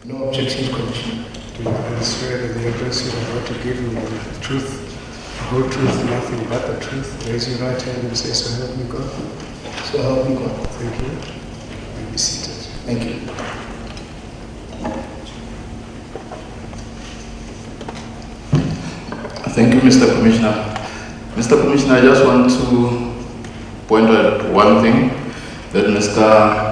No objections, Commissioner. Do you swear that the address you are about to give me the truth, the whole truth, nothing but the truth? Raise your right hand and say, so help me God. So help me God. Thank you. You may be seated. Thank you. Thank you, Mr. Commissioner. Mr. Commissioner, I just want to point out one thing, that Mr.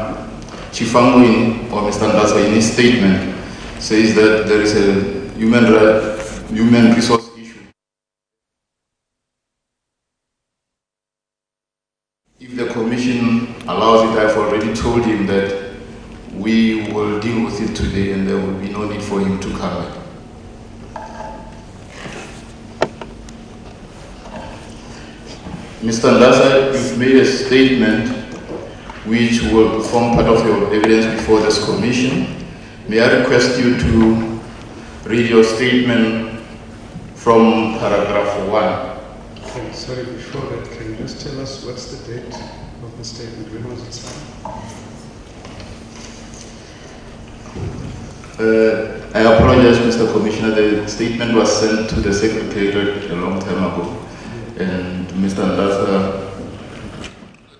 Chifangu or Mr. Ndasa in his statement says that there is a human resource issue. If the Commission allows it, I've already told him that we will deal with it today and there will be no need for him to come back. Mr. Ndasa, you've made a statement which will form part of your evidence before this commission. May I request you to read your statement from paragraph 1. Okay, sorry, before that, can you just tell us what's the date of the statement? When was it signed? I apologize, Mr. Commissioner. The statement was sent to the Secretariat a long time ago. And Mr. Ndasa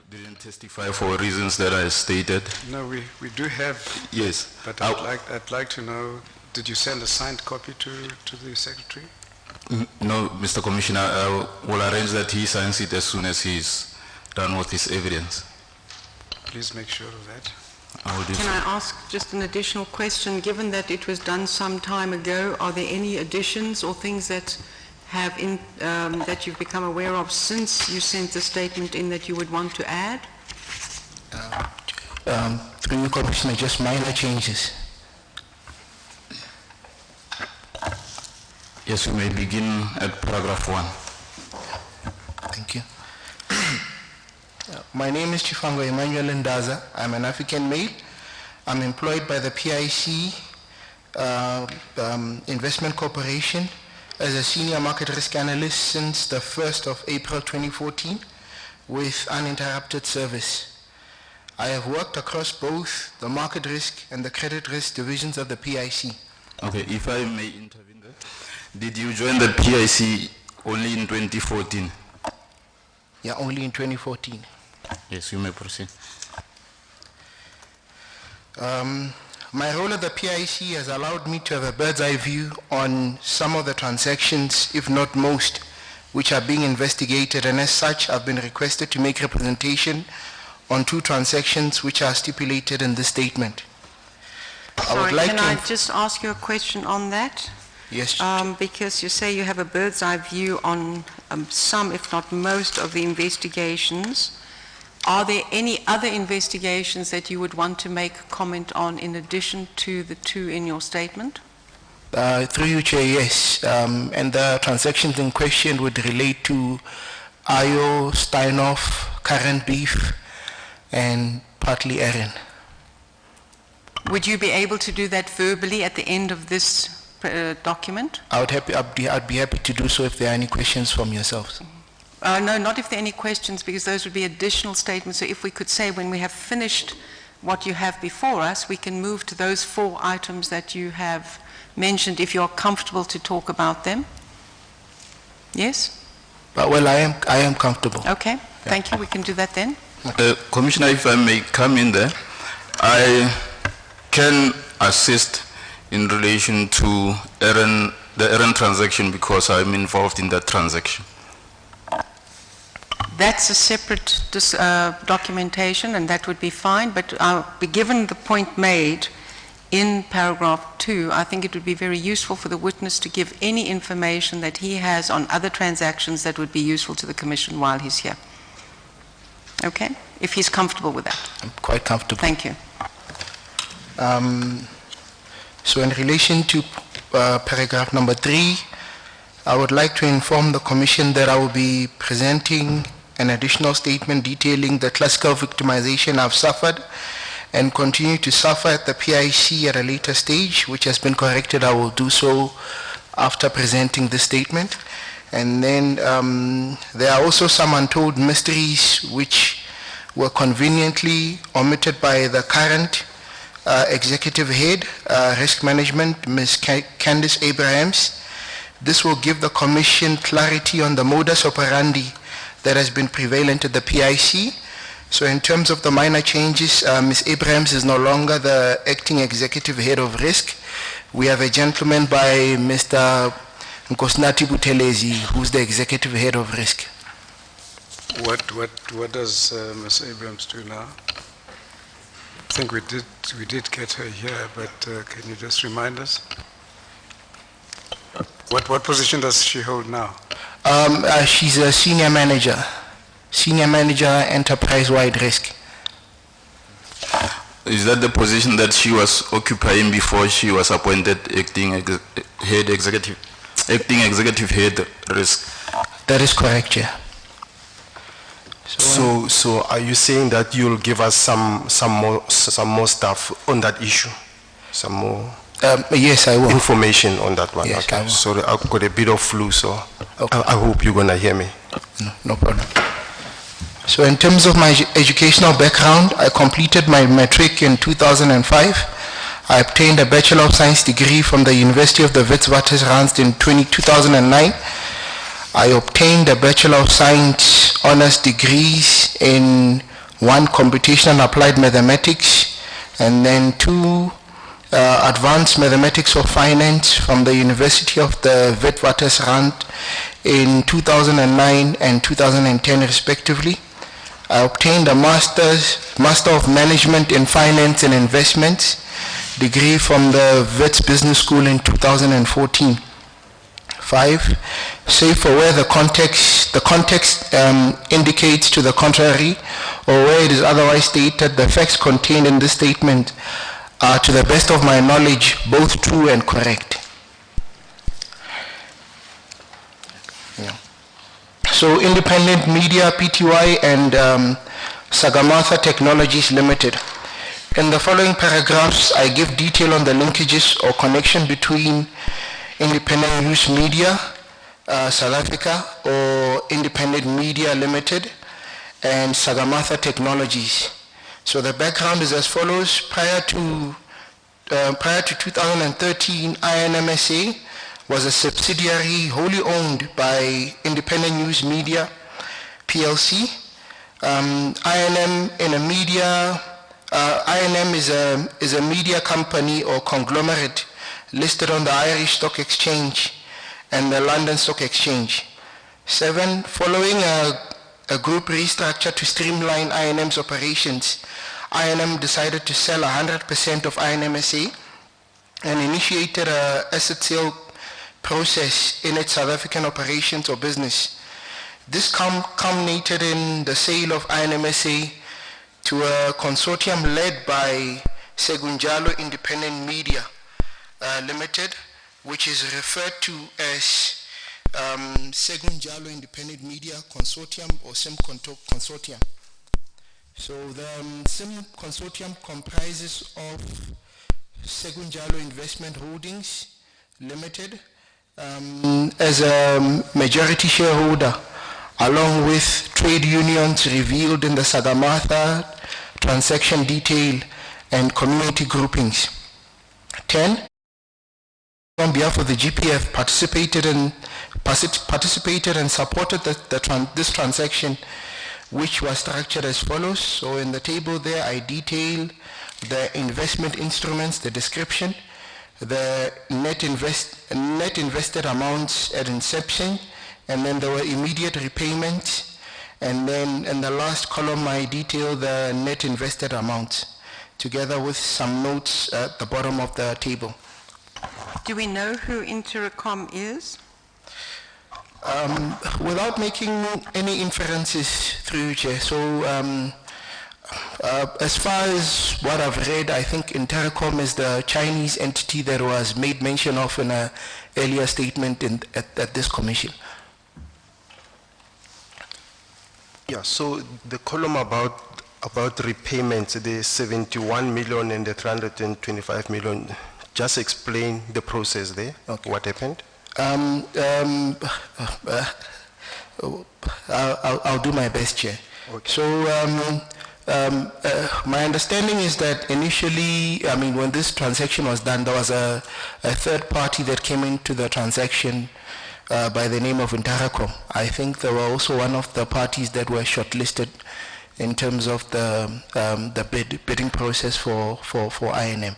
didn't testify for reasons that I stated. No, we do have. Yes. But I'd like to know, did you send a signed copy to the Secretary? No, Mr. Commissioner, I will arrange that he signs it as soon as he's done with his evidence. Please make sure of that. I will do Can so. I ask just an additional question? Given that it was done some time ago, are there any additions or things that have that you've become aware of since you sent the statement in that you would want to add? Through you, Commissioner, just minor changes. Yes, we may begin at paragraph 1. Thank you. My name is Chifango Emmanuel Ndaza. I'm an African male. I'm employed by the PIC Investment Corporation as a senior market risk analyst since the 1st of April 2014 with uninterrupted service. I have worked across both the market risk and the credit risk divisions of the PIC. Okay, if I may intervene there. Did you join the PIC only in 2014? Yeah, only in 2014. Yes, you may proceed. My role at the PIC has allowed me to have a bird's eye view on some of the transactions, if not most, which are being investigated, and as such I've been requested to make representation on 2 transactions which are stipulated in this statement. Sorry, can I just ask you a question on that? Yes. Because you say you have a bird's eye view on some, if not most, of the investigations. Are there any other investigations that you would want to make comment on in addition to the 2 in your statement? Through you, Chair, yes. And the transactions in question would relate to IO, Steinhoff, Current Beef, and partly Erin. Would you be able to do that verbally at the end of this document? I'd be happy to do so if there are any questions from yourselves. No, not if there are any questions, because those would be additional statements. So if we could say when we have finished what you have before us, we can move to those 4 items that you have mentioned, if you're comfortable to talk about them. Yes? Well, I am comfortable. Okay, yeah. Thank you. We can do that then. Commissioner, if I may come in there, I can assist in relation to the Erin transaction because I'm involved in that transaction. That's a separate documentation, and that would be fine, but given the point made in paragraph 2, I think it would be very useful for the witness to give any information that he has on other transactions that would be useful to the Commission while he's here. Okay? If he's comfortable with that. I'm quite comfortable. Thank you. So in relation to paragraph number 3, I would like to inform the Commission that I will be presenting an additional statement detailing the classical victimization I've suffered and continue to suffer at the PIC at a later stage, which has been corrected. I will do so after presenting this statement. And then there are also some untold mysteries which were conveniently omitted by the current Executive Head, Risk Management, Ms. Candice Abrahams. This will give the Commission clarity on the modus operandi that has been prevalent at the PIC. So in terms of the minor changes, Ms. Abrahams is no longer the Acting Executive Head of Risk. We have a gentleman by Mr. Nkosnati Buthelezi, who's the Executive Head of Risk. What does Ms. Abrams do now? I think we did get her here, but can you just remind us? What position does she hold now? She's a senior manager enterprise-wide risk. Is that the position that she was occupying before she was appointed acting executive head risk? That is correct, Chair. So are you saying that you'll give us some more stuff on that issue? Some more Yes, I will. information on that one? Yes, I okay. will. Sorry, I've got a bit of flu, so Okay. I hope you're gonna hear me. No problem. So in terms of my educational background, I completed my matric in 2005. I obtained a Bachelor of Science degree from the University of the Witwatersrand in 2009. I obtained a Bachelor of Science honors degrees in 1 computational and applied mathematics, and then 2 advanced mathematics of finance from the University of the Witwatersrand in 2009 and 2010 respectively. I obtained a Master of Management in Finance and Investments degree from the Wits Business School in 2014. 5, save for where the context indicates to the contrary, or where it is otherwise stated, the facts contained in this statement are, to the best of my knowledge, both true and correct. Yeah. So Independent Media, PTY, and Sagamata Technologies Limited. In the following paragraphs, I give detail on the linkages or connection between Independent News Media, South Africa, or Independent Media Limited, and Sagamata Technologies. So the background is as follows. Prior to 2013, INMSA was a subsidiary wholly owned by Independent News Media PLC. INM is a media company or conglomerate listed on the Irish Stock Exchange and the London Stock Exchange. 7, following a group restructure to streamline INM's operations, INM decided to sell 100% of INMSA and initiated an asset sale process in its South African operations or business. This culminated in the sale of INMSA to a consortium led by Segunjalo Independent Media Limited, which is referred to as Segunjalo Independent Media Consortium or SIM Consortium. So the SIM Consortium comprises of Segunjalo Investment Holdings Limited as a majority shareholder, along with trade unions revealed in the Sagamata transaction detail and community groupings. 10, on behalf of the GPF, participated and supported this transaction, which was structured as follows. So in the table there, I detail the investment instruments, the description, the net invested amounts at inception, and then there were immediate repayments, and then in the last column I detail the net invested amounts, together with some notes at the bottom of the table. Do we know who Interacom is? Without making any inferences through, Chair, so as far as what I've read, I think Interacom is the Chinese entity that was made mention of in an earlier statement at this commission. Yeah, so the column about repayments, the 71 million and the 325 million, just explain the process there. Okay. What happened? I'll do my best, Chair. Okay. So My understanding is that initially, I mean, when this transaction was done, there was a third party that came into the transaction by the name of Interacom. I think they were also one of the parties that were shortlisted in terms of the bidding process for INM.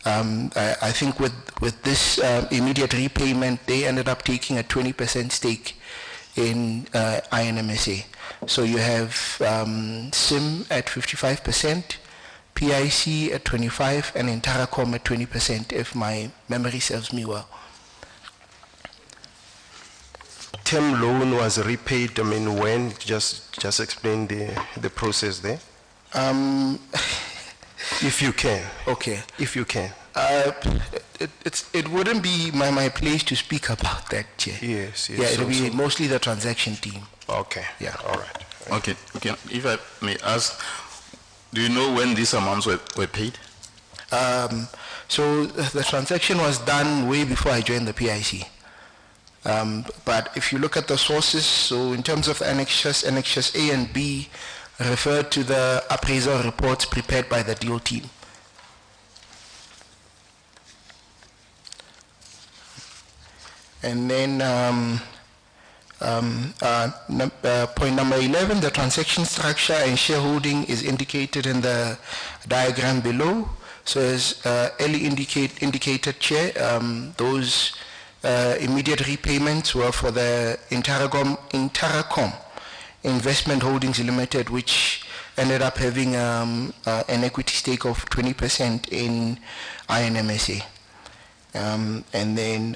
I think with this immediate repayment, they ended up taking a 20% stake in INMSA. So you have SIM at 55%, PIC at 25%, and Interacom at 20%, if my memory serves me well. Term loan was repaid, I mean, when? Just explain the process there. If you can. Okay. If you can. It wouldn't be my place to speak about that, Chair. Yes, yes. Yeah, it'll be so- mostly the transaction team. Okay. Yeah. All right. Okay, if I may ask, do you know when these amounts were paid? So the transaction was done way before I joined the PIC. But if you look at the sources, so in terms of annexures A and B refer to the appraisal reports prepared by the deal team. And then point number 11, the transaction structure and shareholding is indicated in the diagram below. So as Ellie indicated, Chair, those immediate repayments were for the Interacom Investment Holdings Limited, which ended up having an equity stake of 20% in INMSA. And then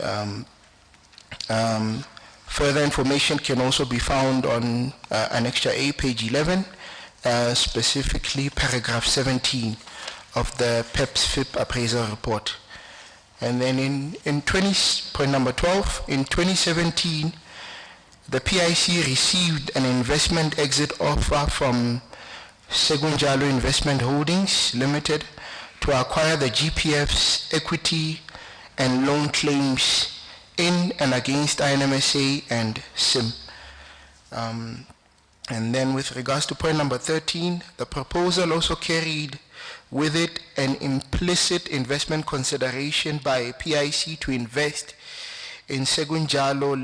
further information can also be found on Annexure A, page 11, specifically paragraph 17 of the PEPS-FIP appraisal report. And then in point number 12, in 2017, the PIC received an investment exit offer from Segunjalo Investment Holdings Limited to acquire the GPF's equity and loan claims in and against INMSA and SIM. And then with regards to point number 13, the proposal also carried with it an implicit investment consideration by PIC to invest in Segunjalo's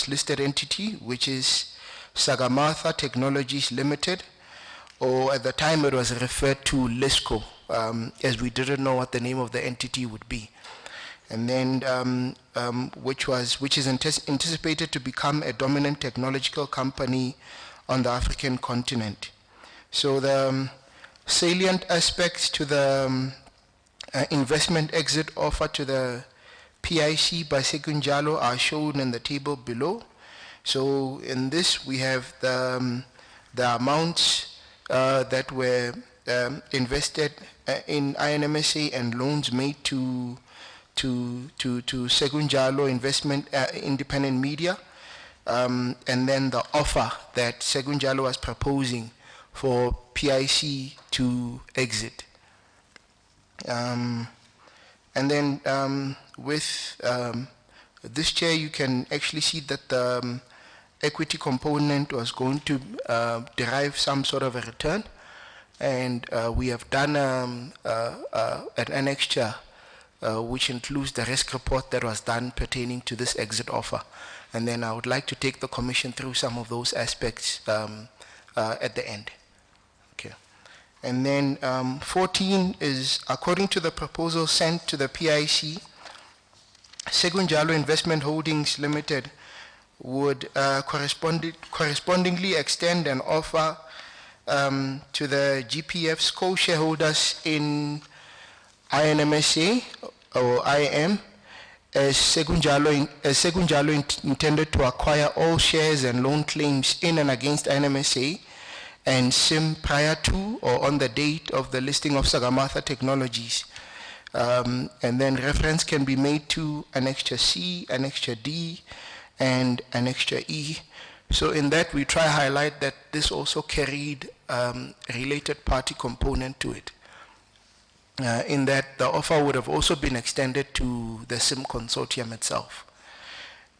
listed entity, which is Sagarmatha Technologies Limited, or at the time it was referred to LISCO, as we didn't know what the name of the entity would be. And then which is anticipated to become a dominant technological company on the African continent. So the salient aspects to the investment exit offer to the PIC by Segunjalo are shown in the table below. So in this we have the amounts that were invested in INMSA and loans made to Segunjalo Investment Independent Media, and then the offer that Segunjalo was proposing for PIC to exit. And then with this, Chair, you can actually see that the equity component was going to derive some sort of a return, and we have done an annexure which includes the risk report that was done pertaining to this exit offer. And then I would like to take the Commission through some of those aspects at the end. Okay. And then 14 is, according to the proposal sent to the PIC, Segunjalo Investment Holdings Limited would correspondingly extend an offer to the GPF's co-shareholders in INMSA or IM, as Segunjalo intended to acquire all shares and loan claims in and against INMSA and SIM prior to or on the date of the listing of Sagarmatha Technologies. And then reference can be made to Annexure C, Annexure D, and Annexure E. So in that we try to highlight that this also carried related party component to it. In that the offer would have also been extended to the SIM consortium itself.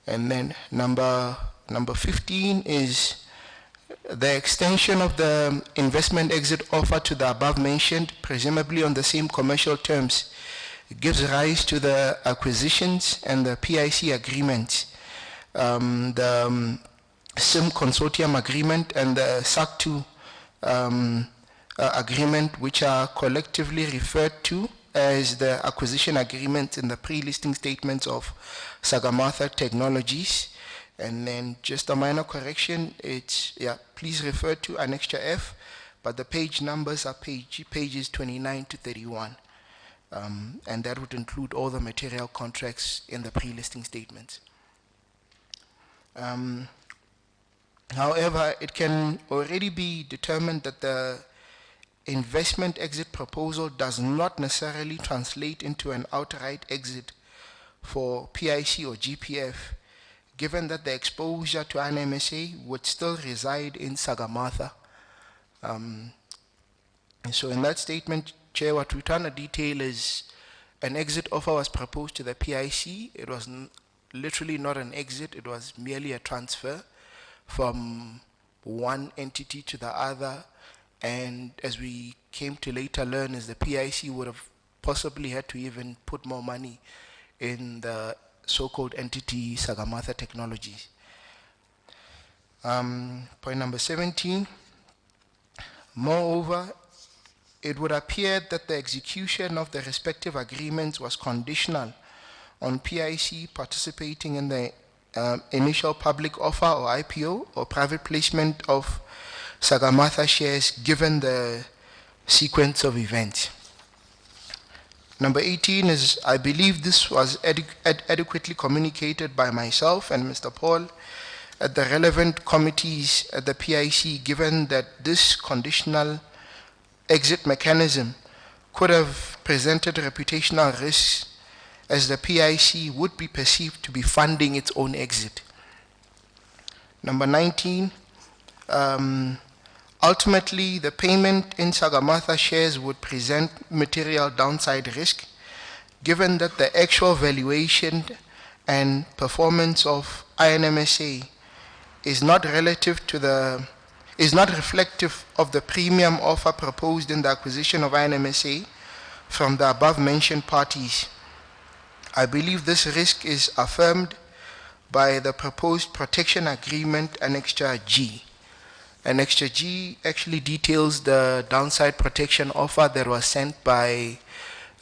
And then number 15 is The extension of the investment exit offer to the above mentioned, presumably on the same commercial terms, gives rise to the acquisitions and the PIC agreements, the SIM consortium agreement and the SAC2 agreement, which are collectively referred to as the acquisition agreement in the pre-listing statements of Sagarmatha Technologies. And then just a minor correction, it's, yeah, please refer to Annexure F, but the page numbers are pages 29 to 31. And that would include all the material contracts in the pre-listing statements. However, it can already be determined that the investment exit proposal does not necessarily translate into an outright exit for PIC or GPF, given that the exposure to an MSA would still reside in Sagarmatha. So in that statement, Chair, what we're trying to detail is an exit offer was proposed to the PIC. It was literally not an exit, it was merely a transfer from one entity to the other. And as we came to later learn, is the PIC would have possibly had to even put more money in the so-called entity Sagarmatha Technologies. Point number 17. Moreover, it would appear that the execution of the respective agreements was conditional on PIC participating in the initial public offer or IPO or private placement of Sagarmatha shares given the sequence of events. Number 18 is, I believe this was adequately communicated by myself and Mr. Paul at the relevant committees at the PIC, given that this conditional exit mechanism could have presented reputational risks as the PIC would be perceived to be funding its own exit. Number 19, ultimately the payment in Sagarmatha shares would present material downside risk, given that the actual valuation and performance of INMSA is not reflective of the premium offer proposed in the acquisition of INMSA from the above mentioned parties. I believe this risk is affirmed by the proposed protection agreement Annexure G. Annexure G actually details the downside protection offer that was sent by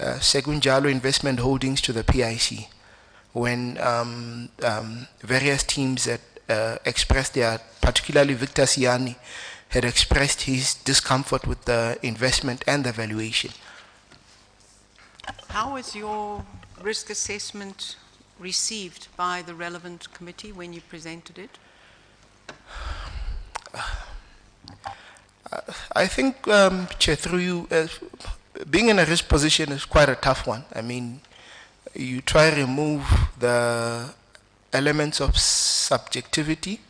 Segunjalo Investment Holdings to the PIC when various teams that expressed their, particularly Victor Siani, had expressed his discomfort with the investment and the valuation. How was your risk assessment received by the relevant committee when you presented it? I think, Chair, through you, being in a risk position is quite a tough one. I mean, you try to remove the elements of subjectivity,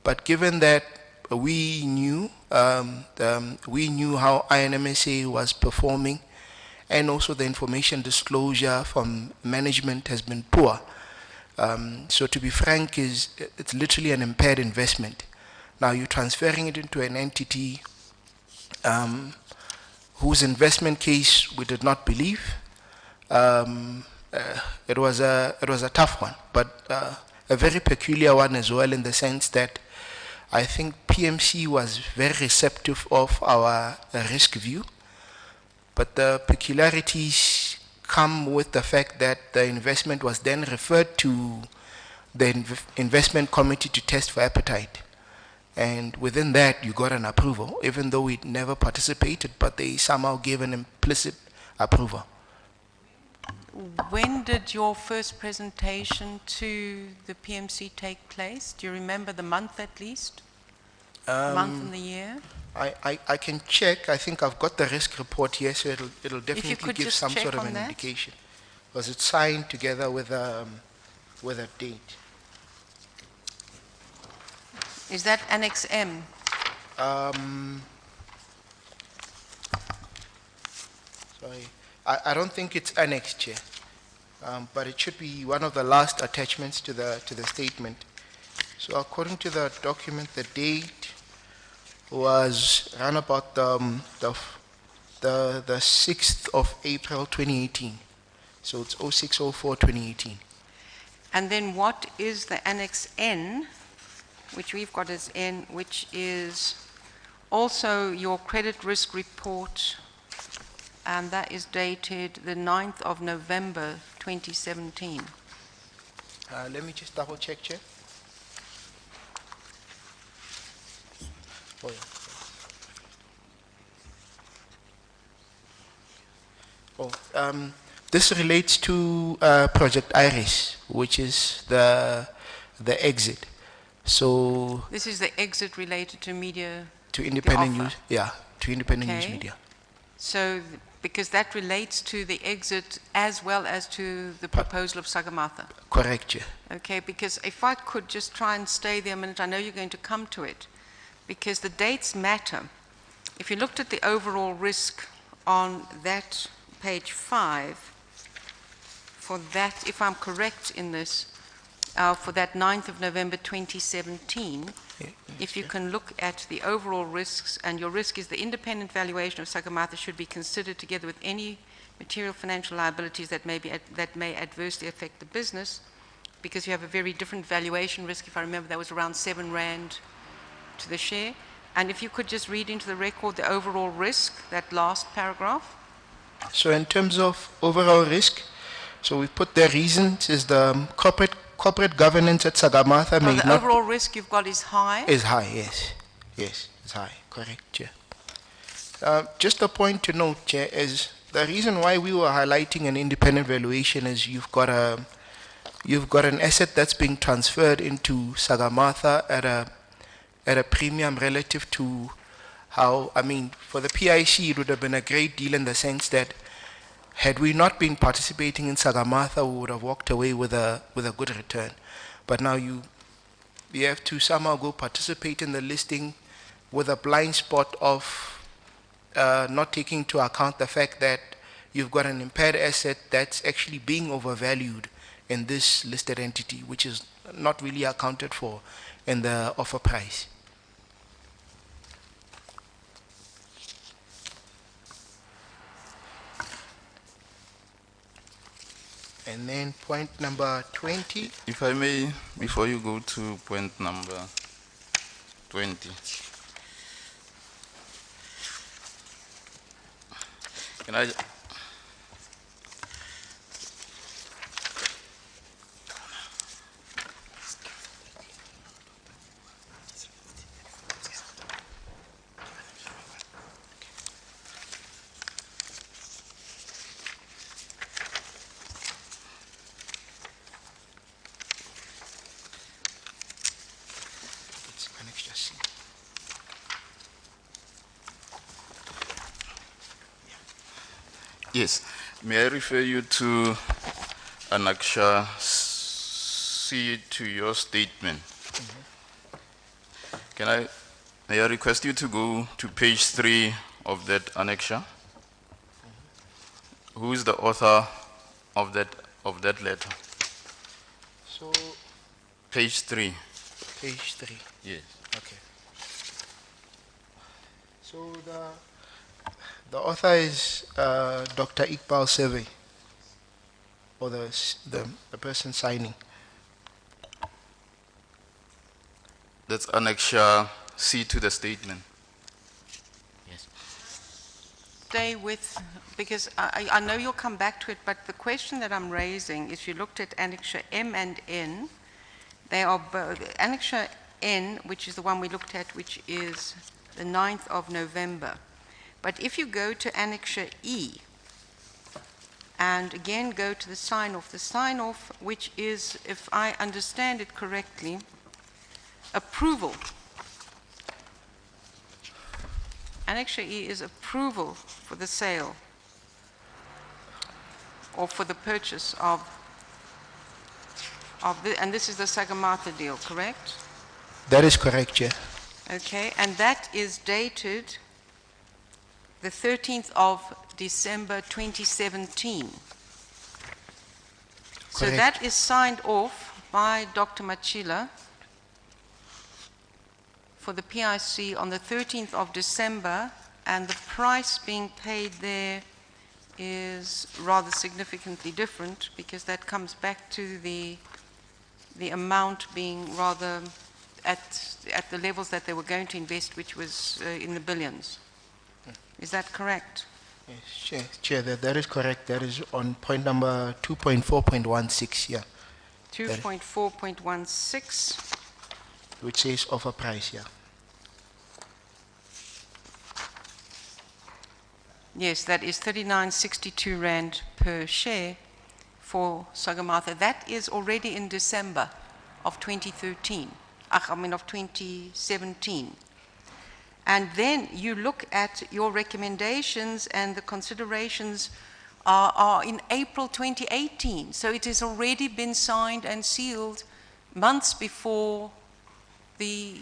but given that we knew how INMSA was performing, and also the information disclosure from management has been poor. So to be frank, it's literally an impaired investment. Now you're transferring it into an entity whose investment case we did not believe. It was a tough one, but a very peculiar one as well, in the sense that I think PMC was very receptive of our risk view, but the peculiarities come with the fact that the investment was then referred to the investment committee to test for appetite. And within that, you got an approval, even though we never participated, but they somehow gave an implicit approval. When did your first presentation to the PMC take place? Do you remember the month at least? Month and the year? I can check. I think I've got the risk report here, so it'll definitely give just some check sort of on an that. indication. Was it signed together with a date? Is that Annex M? Sorry, I don't think it's annexed here, but it should be one of the last attachments to the statement. So according to the document, the date was around about the 6th of April 2018. So it's 06/04/2018. And then what is the Annex N, which we've got as N, which is also your credit risk report, and that is dated the 9th of November 2017. Let me just double check, Chair. Oh, yeah. This relates to Project Iris, which is the exit. So This is the exit related to media. to independent offer. news, yeah, to independent news Okay. media. So, because that relates to the exit as well as to the proposal of Sagamatha. Correct, Chair. Okay, because if I could just try and stay there a minute, I know you're going to come to it, because the dates matter. If you looked at the overall risk on that page 5, for that, if I'm correct in this, for that 9th of November 2017, Yeah, if you can look at the overall risks, and your risk is the independent valuation of Sagamatha should be considered together with any material financial liabilities that may adversely affect the business, because you have a very different valuation risk. If I remember, that was around 7 Rand to the share. And if you could just read into the record the overall risk, that last paragraph. So in terms of overall risk, so we put the reasons is the corporate governance at Sagamatha Oh, may the not overall risk you've got is high. is high. Yes, yes, it's high. Correct, Chair. Just a point to note, Chair, is the reason why we were highlighting an independent valuation is you've got an asset that's being transferred into Sagamatha at a premium relative to how, I mean, for the PIC, it would have been a great deal in the sense that had we not been participating in Sagamatha, we would have walked away with a good return. But now you have to somehow go participate in the listing with a blind spot of not taking into account the fact that you've got an impaired asset that's actually being overvalued in this listed entity, which is not really accounted for in the offer price. And then point number 20. If I may, before you go to point number 20, can I? It's Annex C. Yes. May I refer you to Annexure C to your statement? May I request you to go to page 3 of that annexure? Who is the author of that letter? So, Page 3. page 3. Yes. Okay. So the author is Dr. Iqbal Seve, or the person signing. That's annexure C to the statement. Stay with, because I know you'll come back to it, but the question that I'm raising is, you looked at Annexure M and N. They are both, Annexure N, which is the one we looked at, which is the 9th of November. But if you go to Annexure E, and again go to the sign-off, which is, if I understand it correctly, approval. Annexure E is approval for the sale or for the purchase of and this is the Sagamatha deal, correct? That is correct, Chair. Okay, and that is dated the 13th of December 2017. So Correct. that is signed off by Dr. Mochilas for the PIC on the 13th of December, and the price being paid there is rather significantly different, because that comes back to the amount being rather at the levels that they were going to invest, which was in the billions. Is that correct? Yes, Chair, that is correct. That is on point number 2.4.16, yeah, 2.4.16. which says offer price, yeah. Yes, that is 39.62 rand per share for Sagarmatha. That is already in December of 2013, of 2017. And then you look at your recommendations, and the considerations are in April 2018. So it has already been signed and sealed months before the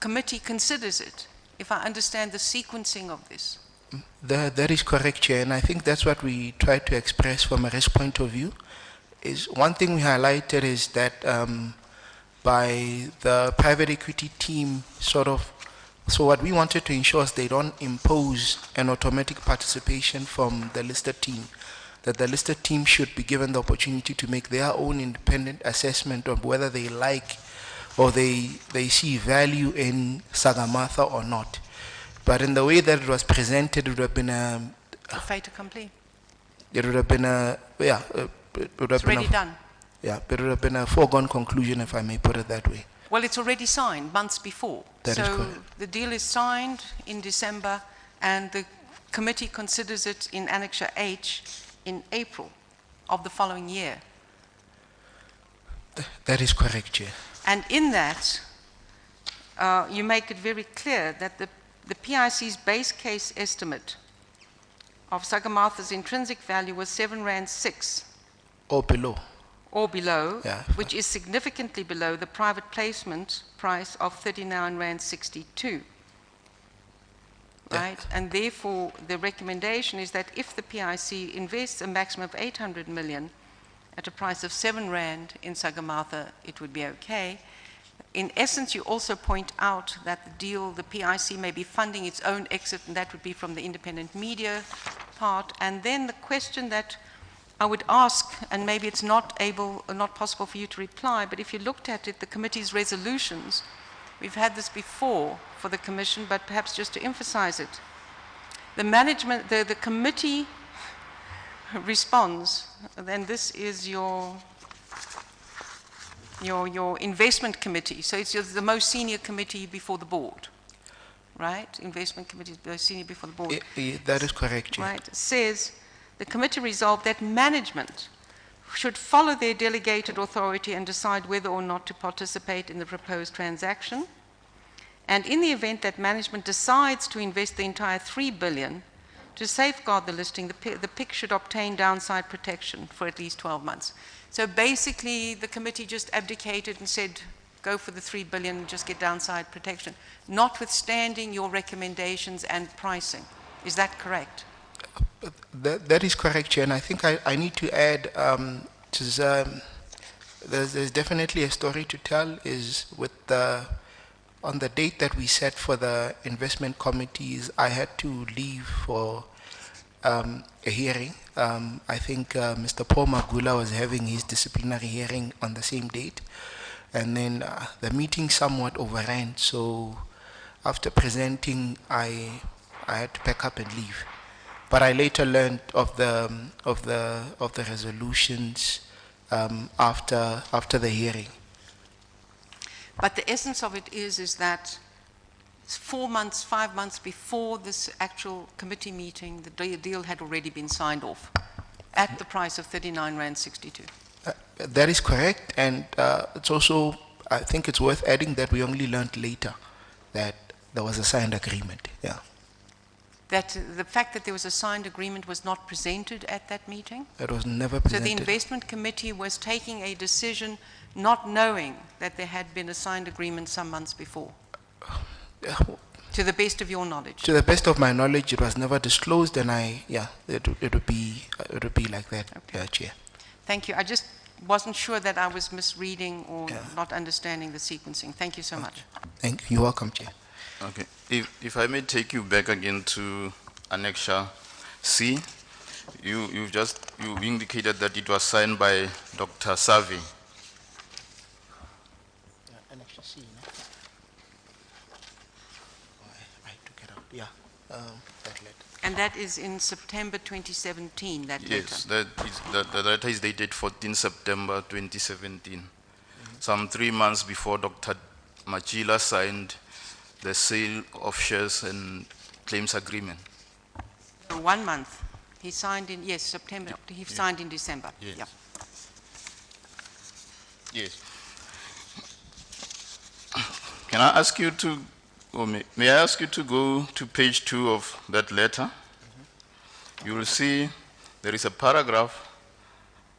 committee considers it, if I understand the sequencing of this. That is correct, Chair, and I think that's what we try to express from a risk point of view. Is one thing we highlighted is that by the private equity team so what we wanted to ensure is they don't impose an automatic participation from the listed team, that the listed team should be given the opportunity to make their own independent assessment of whether they like or they see value in Sagarmatha or not. But in the way that it was presented, it would have been A fait accompli. it would have been it would have It's been already done. yeah, but it would have been a foregone conclusion, if I may put it that way. Well, it's already signed months before. That is So correct. the deal is signed in December, and the committee considers it in Annexure H in April of the following year. That is correct, Chair. And in that, you make it very clear that the PIC's base case estimate of Sagarmatha's intrinsic value was 7.06 rand Or below. or below, Yeah. which is significantly below the private placement price of 39.62 rand. Right? And therefore, the recommendation is that if the PIC invests a maximum of 800 million at a price of 7 rand in Sagarmatha, it would be okay. In essence, you also point out that the deal, the PIC may be funding its own exit, and that would be from the independent media part. And then the question that I would ask, and maybe it's not possible for you to reply, but if you looked at it, the committee's resolutions, we've had this before for the commission, but perhaps just to emphasize it. The management, the committee responds, then this is your investment committee. So it's the most senior committee before the board, right? Investment committee is the most senior before the board. That is correct, Chair. Right, it says, the committee resolved that management should follow their delegated authority and decide whether or not to participate in the proposed transaction. And in the event that management decides to invest the entire 3 billion to safeguard the listing, the PIC should obtain downside protection for at least 12 months. So basically, the committee just abdicated and said, go for the 3 billion and just get downside protection, notwithstanding your recommendations and pricing. Is that correct? That is correct, Chair, and I think I need to add, there's definitely a story to tell, is with on the date that we set for the investment committees, I had to leave for a hearing. I think Mr. Paul Magula was having his disciplinary hearing on the same date, and then the meeting somewhat overran, so after presenting, I had to pack up and leave. But I later learned of the resolutions after the hearing. But the essence of it is that 4 months, 5 months before this actual committee meeting, the deal had already been signed off at the price of 39.62 rand. That is correct, and it's also, I think it's worth adding that we only learned later that there was a signed agreement. Yeah. That the fact that there was a signed agreement was not presented at that meeting? It was never So presented. the investment committee was taking a decision not knowing that there had been a signed agreement some months before, to the best of your knowledge? To the best of my knowledge, it was never disclosed, and it would be like that, Okay. Chair. Thank you. I just wasn't sure that I was misreading or Yeah. not understanding the sequencing. Thank you so much. Thank you. You're welcome, Chair. Okay. If I may take you back again to Annexure C, you indicated that it was signed by Dr. Savi. Yeah, that letter. And that is in September 2017, that letter? Yes, the letter is dated 14 September 2017. Some 3 months before Dr. Mochilas signed the sale of shares and claims agreement. 1 month. He signed in, yes, September. He signed in December. Yes. Yeah. Yes. Can I ask you to, or may I ask you to go to page 2 of that letter? You will see there is a paragraph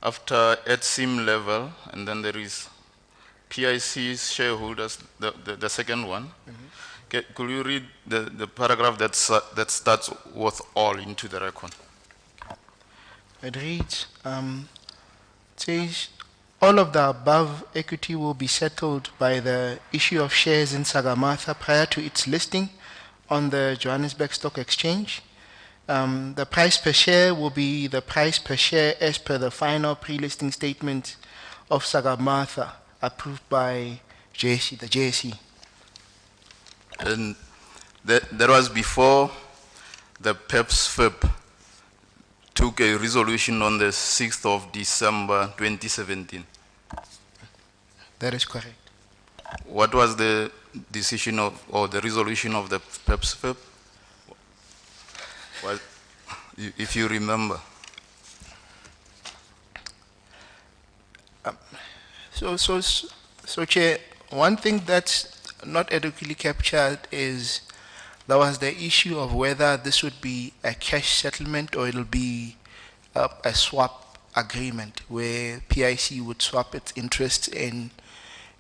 after at SIM level, and then there is PIC's shareholders, the second one. Could you read the paragraph that starts with all into the record? It reads, it says, all of the above equity will be settled by the issue of shares in Sagamartha prior to its listing on the Johannesburg Stock Exchange. The price per share will be the price per share as per the final pre-listing statement of Sagamartha approved by JSE, the JSE. And that was before the PEPS-FIP took a resolution on the 6th of December 2017. That is correct. What was the decision of, or the resolution of the PEPS-FIP? Well, if you remember. So, Chair, one thing that's not adequately captured is there was the issue of whether this would be a cash settlement or it'll be a swap agreement where PIC would swap its interest in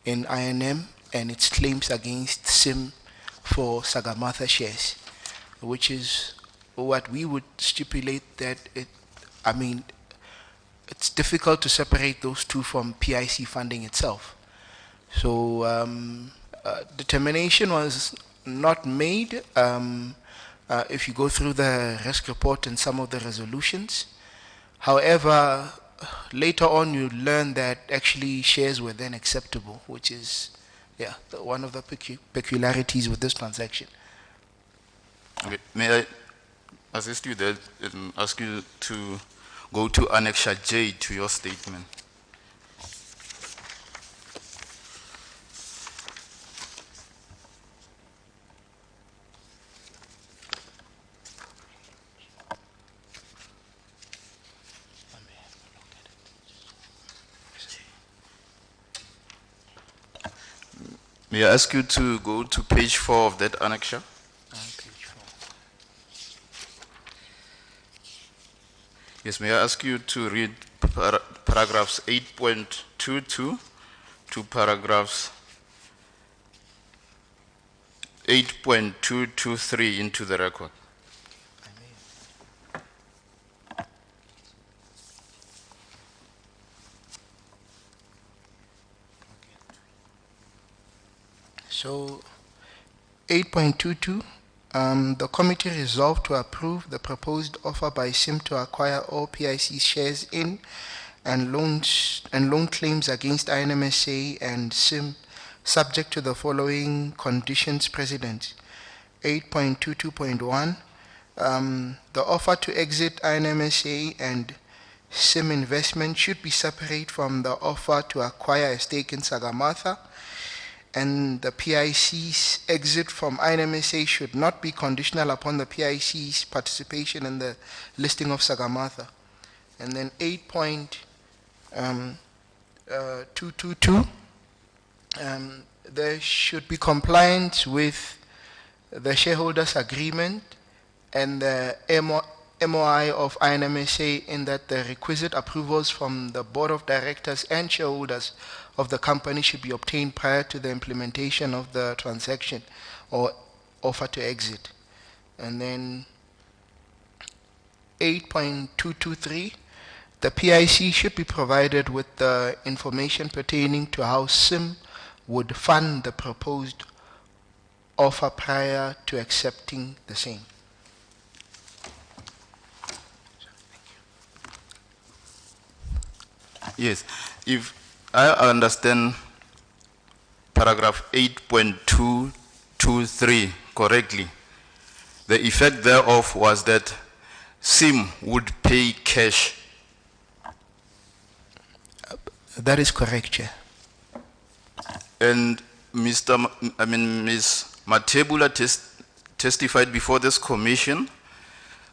INM and its claims against SIM for Sagamartha shares, which is what we would stipulate that it's difficult to separate those two from PIC funding itself. So determination was not made if you go through the risk report and some of the resolutions. However, later on you learn that actually shares were then acceptable, which is one of the peculiarities with this transaction. Okay. May I assist you there and ask you to go to Annexure J to your statement? May I ask you to go to page 4 of that annexure? Page 4. Yes, may I ask you to read paragraphs 8.22 to paragraphs 8.223 into the record? So 8.22, the committee resolved to approve the proposed offer by SIM to acquire all PIC shares in and loan claims against INMSA and SIM subject to the following conditions precedent. 8.22.1, the offer to exit INMSA and SIM investment should be separate from the offer to acquire a stake in Sagamartha, and the PIC's exit from INMSA should not be conditional upon the PIC's participation in the listing of Sagamartha. And then 8.222, there should be compliance with the shareholders' agreement and the MOI of INMSA in that the requisite approvals from the board of directors and shareholders of the company should be obtained prior to the implementation of the transaction or offer to exit. And then 8.223, the PIC should be provided with the information pertaining to how SIM would fund the proposed offer prior to accepting the same. Yes, if I understand paragraph 8.223 correctly, the effect thereof was that SIM would pay cash. That is correct, Chair. And Ms. Matebula testified before this commission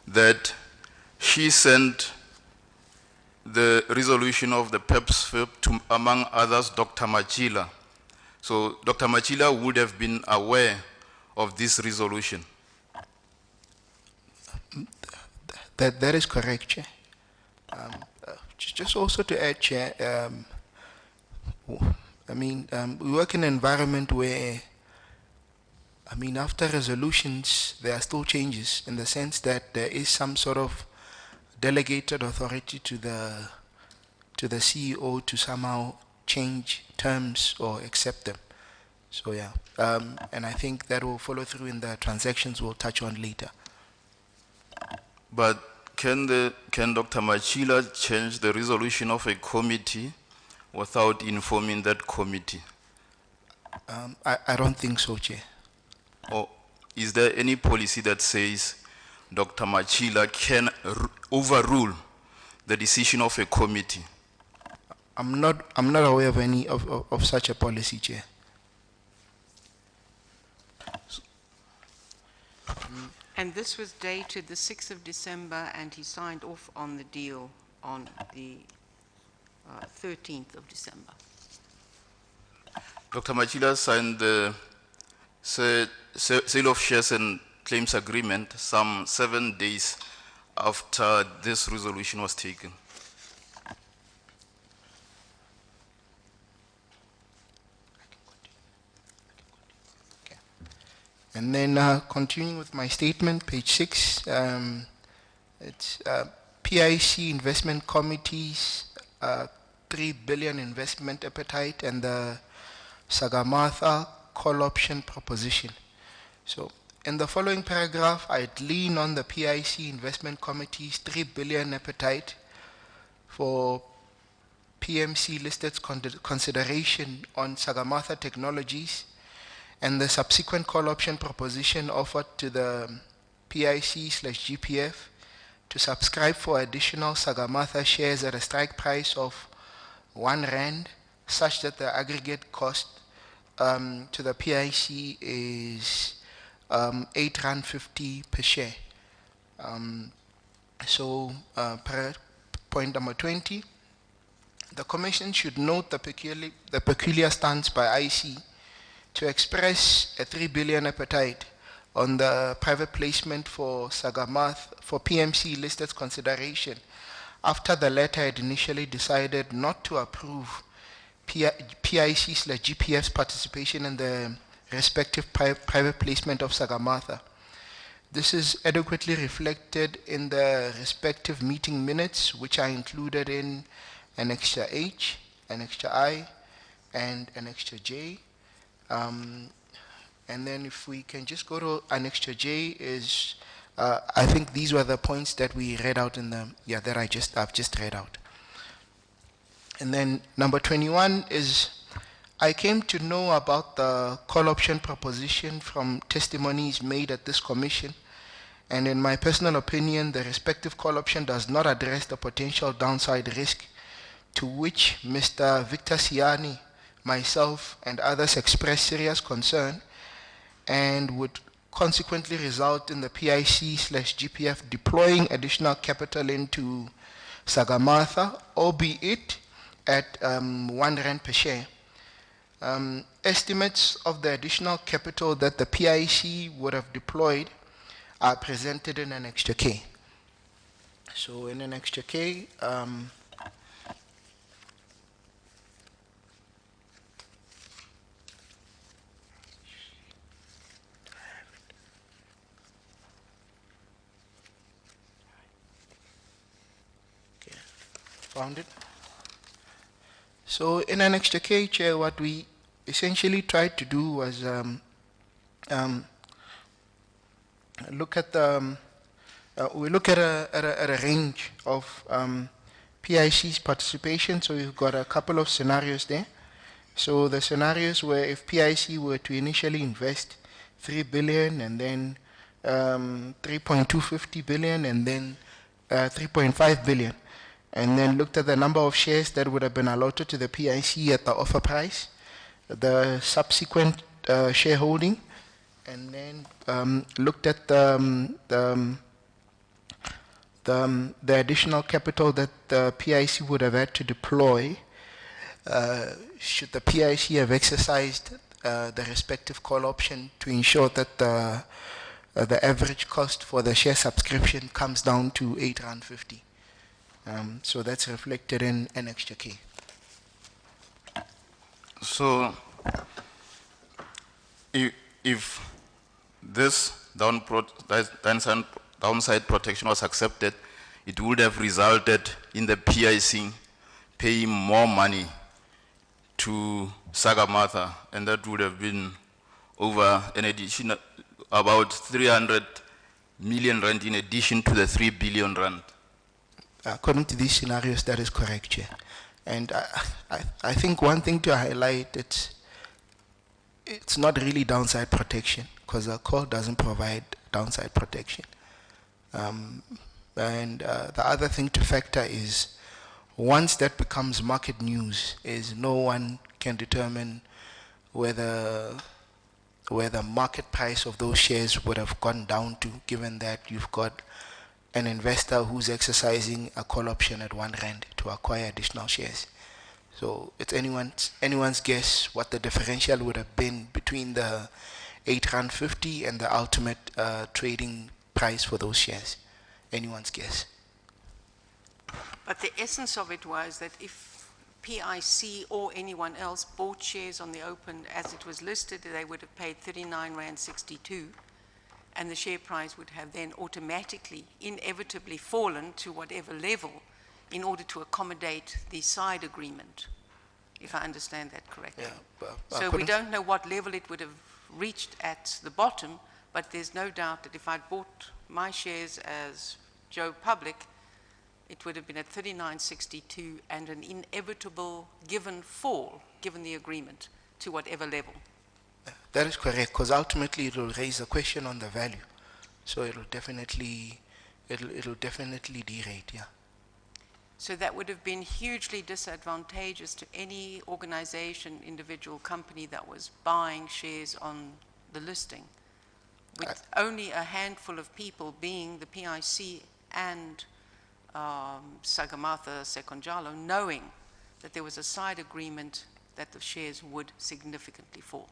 that she sent the resolution of the PEPS-FIP to, among others, Dr. Mochila. So Dr. Mochila would have been aware of this resolution. That is correct, Chair. Just also to add, Chair, we work in an environment where, after resolutions, there are still changes in the sense that there is some sort of delegated authority to the CEO to somehow change terms or accept them. So yeah, and I think that will follow through in the transactions we'll touch on later. But can Dr. Mochila change the resolution of a committee without informing that committee? I don't think so, Chair. Or is there any policy that says Dr. Mochila can overrule the decision of a committee? I'm not aware of any of such a policy, Chair. And this was dated the 6th of December, and he signed off on the deal on the 13th of December. Dr. Mochila signed the sale of shares and claims agreement some 7 days after this resolution was taken. And then continuing with my statement, page 6, it's PIC Investment Committee's 3 billion investment appetite and the Sagamartha call option proposition. So in the following paragraph, I'd lean on the PIC Investment Committee's 3 billion appetite for PMC listed consideration on Sagamartha Technologies and the subsequent call option proposition offered to the PIC/GPF to subscribe for additional Sagamartha shares at a strike price of R1, such that the aggregate cost to the PIC is R8.50 per share. Point number 20, the Commission should note the peculiar stance by IC to express a 3 billion appetite on the private placement for Sagamartha for PMC listed consideration after the latter had initially decided not to approve PIC/GPF's participation in the respective private placement of Sagamartha. This is adequately reflected in the respective meeting minutes, which are included in Annexure H, Annexure I, and Annexure J. And then if we can just go to Annexure J, I think these were the points that we read out in the, that I've just read out. And then number 21 is, I came to know about the call option proposition from testimonies made at this commission, and in my personal opinion, the respective call option does not address the potential downside risk to which Mr. Victor Siani, myself, and others expressed serious concern, and would consequently result in the PIC/GPF deploying additional capital into Sagamartha, albeit at R1 per share. Estimates of the additional capital that the PIC would have deployed are presented in Annexure K. So in Annexure K, found it. So in Annex K, Chair, what we essentially tried to do was look at the, we look at a range of PIC's participation. So we've got a couple of scenarios there. So the scenarios where if PIC were to initially invest 3 billion and then 3.250 billion and then 3.5 billion, and then looked at the number of shares that would have been allotted to the PIC at the offer price, the subsequent shareholding, and then looked at the additional capital that the PIC would have had to deploy should the PIC have exercised the respective call option to ensure that the average cost for the share subscription comes down to R8.50. So that's reflected in Annex K. So, if this downside protection was accepted, it would have resulted in the PIC paying more money to Sagarmatha, and that would have been over an addition about 300 million rand in addition to the 3 billion rand. According to these scenarios, that is correct, Chair. And I think one thing to highlight, it's not really downside protection, because the call doesn't provide downside protection. The other thing to factor is, once that becomes market news, is no one can determine whether the market price of those shares would have gone down to, given that you've got an investor who's exercising a call option at R1 to acquire additional shares. So it's anyone's guess what the differential would have been between the R8.50 and the ultimate trading price for those shares. Anyone's guess. But the essence of it was that if PIC or anyone else bought shares on the open as it was listed, they would have paid R39.62, and the share price would have then automatically, inevitably fallen to whatever level in order to accommodate the side agreement, if I understand that correctly. Yeah, so we don't know what level it would have reached at the bottom, but there's no doubt that if I'd bought my shares as Joe Public, it would have been at R39.62 and an inevitable given fall, given the agreement, to whatever level. That is correct, because ultimately it will raise a question on the value. So it'll definitely derate, yeah. So that would have been hugely disadvantageous to any organization, individual company that was buying shares on the listing, with only a handful of people being the PIC and Sagarmatha Sekonjalo knowing that there was a side agreement that the shares would significantly fall.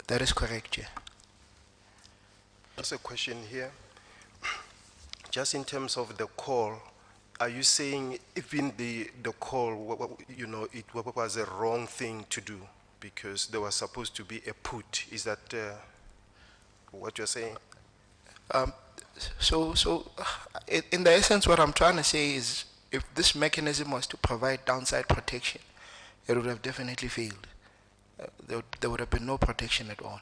That is correct, Chair. Just a question here. Just in terms of the call, are you saying even the call, you know, it was a wrong thing to do because there was supposed to be a put? Is that what you're saying? In the essence, what I'm trying to say is, if this mechanism was to provide downside protection, it would have definitely failed. There would have been no protection at all.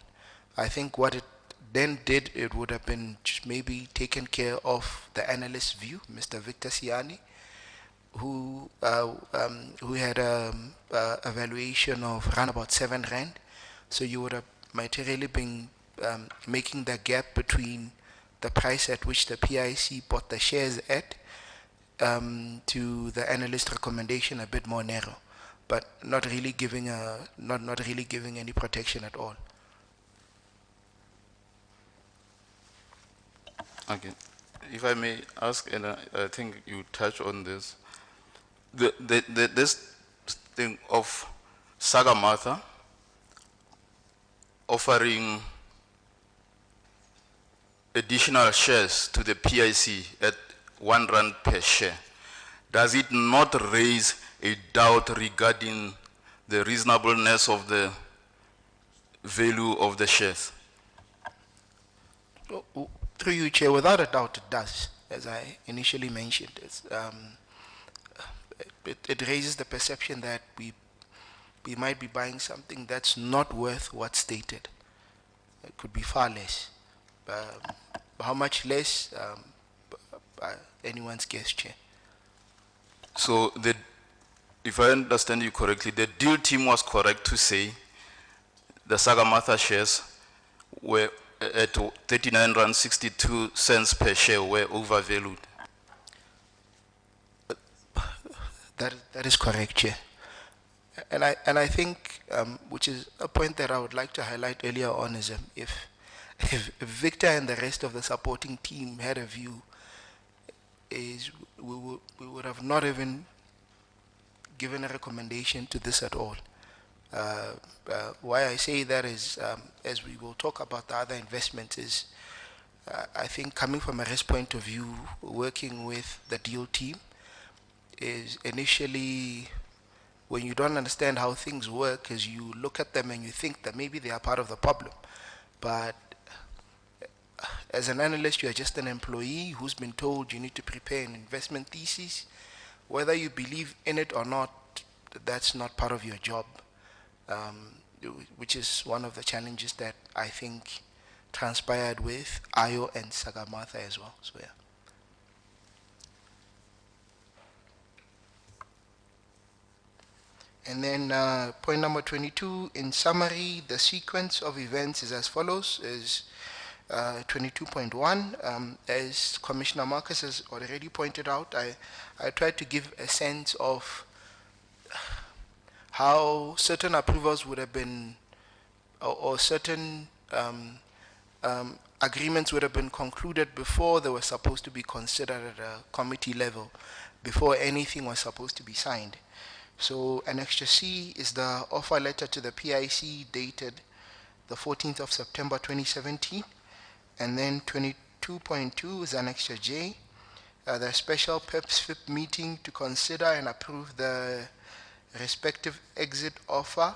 I think what it then did, it would have been just maybe taken care of the analyst's view, Mr. Victor Siani, who had a valuation of around about R7. So you would have materially been making the gap between the price at which the PIC bought the shares at to the analyst recommendation a bit more narrow, but not really giving any protection at all. Okay, if I may ask, and I think you touch on this, this thing of Sagarmatha offering additional shares to the PIC at R1 per share, does it not raise a doubt regarding the reasonableness of the value of the shares? Through you, Chair, without a doubt it does. As I initially mentioned, it raises the perception that we might be buying something that's not worth what's stated. It could be far less. How much less? Anyone's guess, Chair. So if I understand you correctly, the deal team was correct to say the Sagarmatha shares were at 39.62 cents per share were overvalued. That is correct, Chair. And I think, which is a point that I would like to highlight earlier on, is if Victor and the rest of the supporting team had a view, is we would have not even given a recommendation to this at all. Why I say that is, as we will talk about the other investments, is I think coming from a risk point of view, working with the deal team is initially, when you don't understand how things work, is you look at them and you think that maybe they are part of the problem. But as an analyst, you are just an employee who's been told you need to prepare an investment thesis. Whether you believe in it or not, that's not part of your job, which is one of the challenges that I think transpired with Ayo and Sagarmatha as well. So yeah. And then point number 22, in summary, the sequence of events is as follows, is 22.1. As Commissioner Marcus has already pointed out, I tried to give a sense of how certain approvals would have been, or certain agreements would have been concluded before they were supposed to be considered at a committee level, before anything was supposed to be signed. So Annexure C is the offer letter to the PIC dated the 14th of September 2017. And then 22.2 is Annexure J, the special PEPS-FIP meeting to consider and approve the respective exit offer,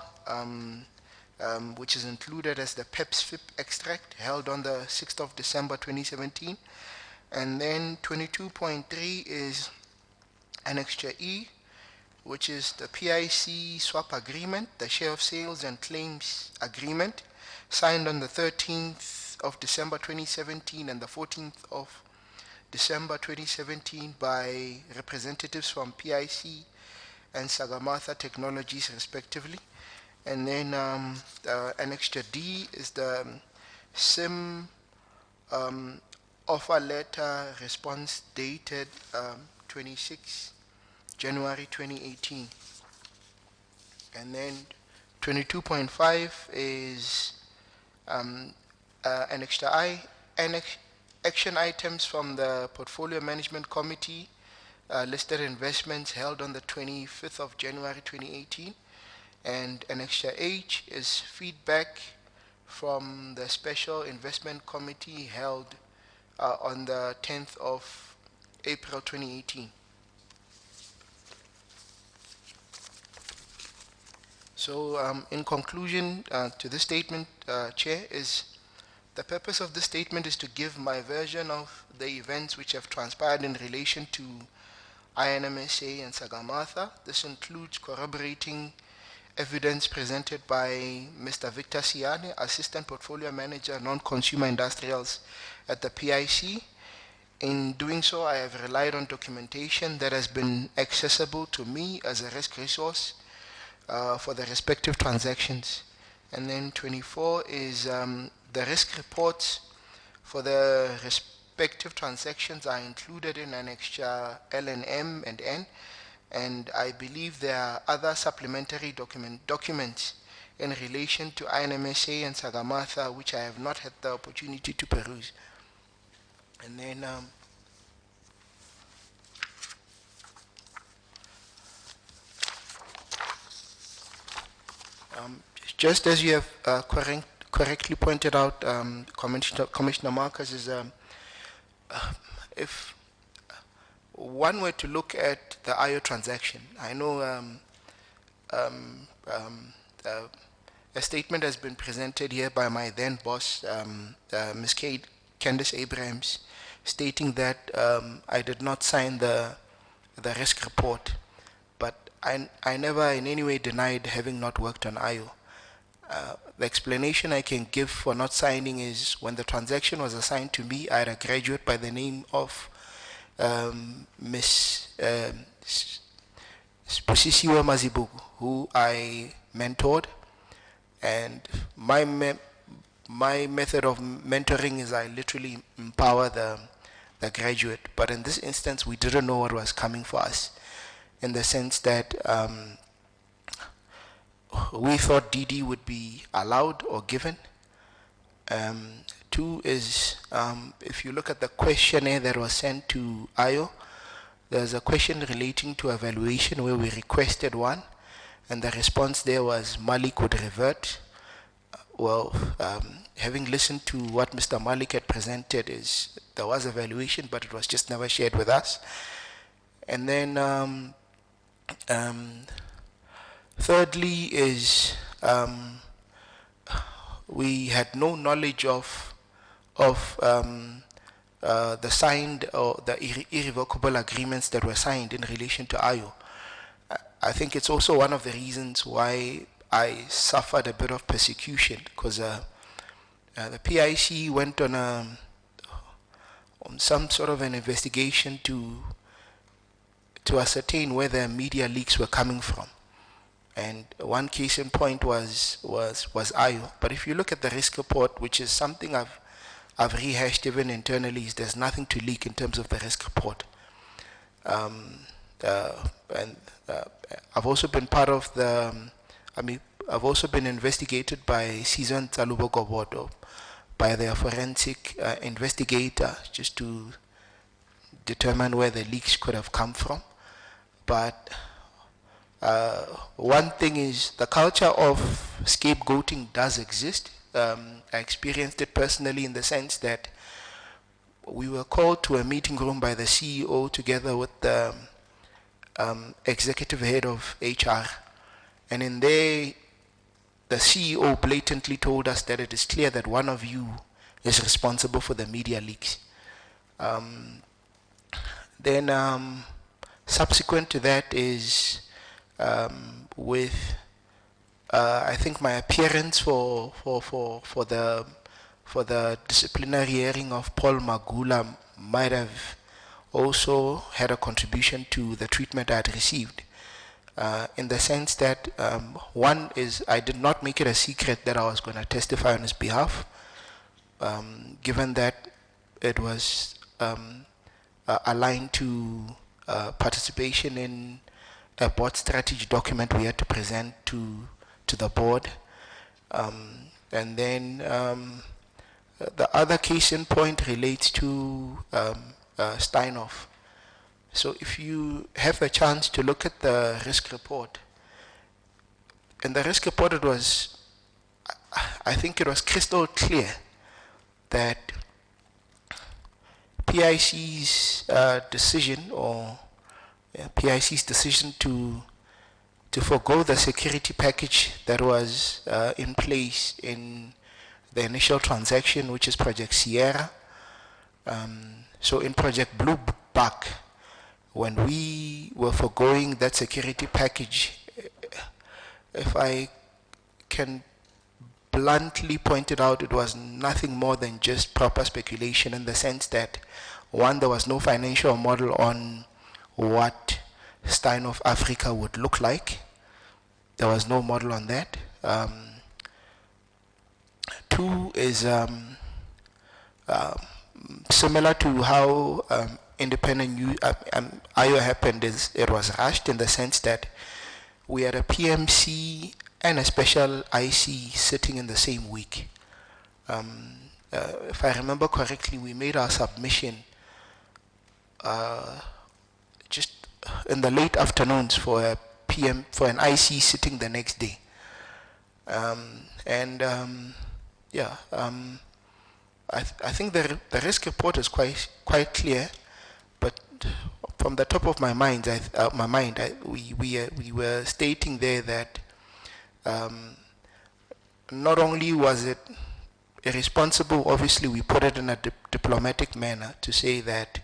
which is included as the PEPS-FIP extract held on the 6th of December 2017. And then 22.3 is Annexure E, which is the PIC swap agreement, the share of sales and claims agreement, signed on the 13th of December 2017 and the 14th of December 2017 by representatives from PIC and Sagarmatha Technologies respectively. And then Annexure D is the SIM offer letter response dated 26 January 2018. And then 22.5 is Annexure I, action items from the Portfolio Management Committee, listed investments held on the 25th of January 2018. And Annexure H is feedback from the Special Investment Committee held on the 10th of April 2018. So in conclusion to this statement, Chair, is the purpose of this statement is to give my version of the events which have transpired in relation to INMSA and Sagarmatha. This includes corroborating evidence presented by Mr. Victor Siane, Assistant Portfolio Manager, Non-Consumer Industrials at the PIC. In doing so, I have relied on documentation that has been accessible to me as a risk resource for the respective transactions. And then 24 is the risk reports for the respective transactions are included in Annexure L and M and N, and I believe there are other supplementary documents in relation to INMSA and Sagarmatha which I have not had the opportunity to peruse. And then just as you have correctly pointed out, Commissioner Marcus, is if one were to look at the IO transaction, I know a statement has been presented here by my then boss, Ms. Candice Abrahams, stating that I did not sign the risk report. I never in any way denied having not worked on IO. The explanation I can give for not signing is when the transaction was assigned to me, I had a graduate by the name of Miss Spusisiwe Mazibugu, who I mentored, and my method of mentoring is I literally empower the graduate. But in this instance, we didn't know what was coming for us, in the sense that we thought DD would be allowed or given. Two is, if you look at the questionnaire that was sent to IO, there's a question relating to evaluation where we requested one, and the response there was Malik would revert. Having listened to what Mr. Malik had presented, is there was evaluation, but it was just never shared with us. And then thirdly is we had no knowledge of the signed or the irrevocable agreements that were signed in relation to IO. I think it's also one of the reasons why I suffered a bit of persecution, because the PIC went on some sort of an investigation to ascertain where the media leaks were coming from. And one case in point was IO. But if you look at the risk report, which is something I've rehashed even internally, is there's nothing to leak in terms of the risk report. I've also been part of I've also been investigated by Season Talubo Gobodo, by their forensic investigator, just to determine where the leaks could have come from. But one thing is, the culture of scapegoating does exist. I experienced it personally in the sense that we were called to a meeting room by the CEO together with the executive head of HR. And in there, the CEO blatantly told us that it is clear that one of you is responsible for the media leaks. Then subsequent to that is with I think my appearance for the disciplinary hearing of Paul Magula might have also had a contribution to the treatment I had received, in the sense that one is, I did not make it a secret that I was going to testify on his behalf, given that it was aligned to participation in a board strategy document we had to present to the board. And then the other case in point relates to Steinhoff. So if you have a chance to look at the risk report, in the risk report it was, I think it was crystal clear that PIC's decision, or PIC's decision to forgo the security package that was in place in the initial transaction, which is Project Sierra. So in Project Blueback, when we were forgoing that security package, if I can bluntly point it out, it was nothing more than just proper speculation, in the sense that, one, there was no financial model on what Steinhoff Africa would look like. There was no model on that. Two is similar to how independent IO happened, is it was rushed, in the sense that we had a PMC and a special IC sitting in the same week. If I remember correctly, we made our submission just in the late afternoons for a for an IC sitting the next day. I think the risk report is quite clear, but from the top of my mind, we were stating there that not only was it irresponsible, obviously we put it in a diplomatic manner to say that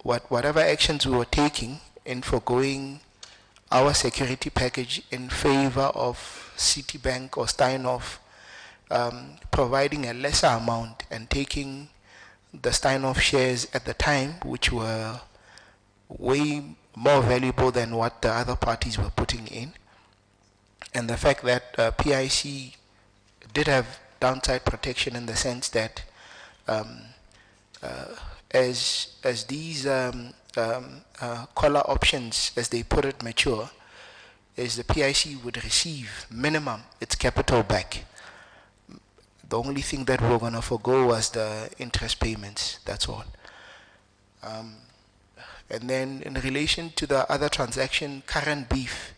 whatever actions we were taking in forgoing our security package in favor of Citibank or Steinhoff providing a lesser amount and taking the Steinhoff shares at the time, which were way more valuable than what the other parties were putting in. And the fact that PIC did have downside protection in the sense that as these collar options, as they put it, mature, is the PIC would receive minimum its capital back. The only thing that we were going to forgo was the interest payments, that's all. And then in relation to the other transaction, current beef.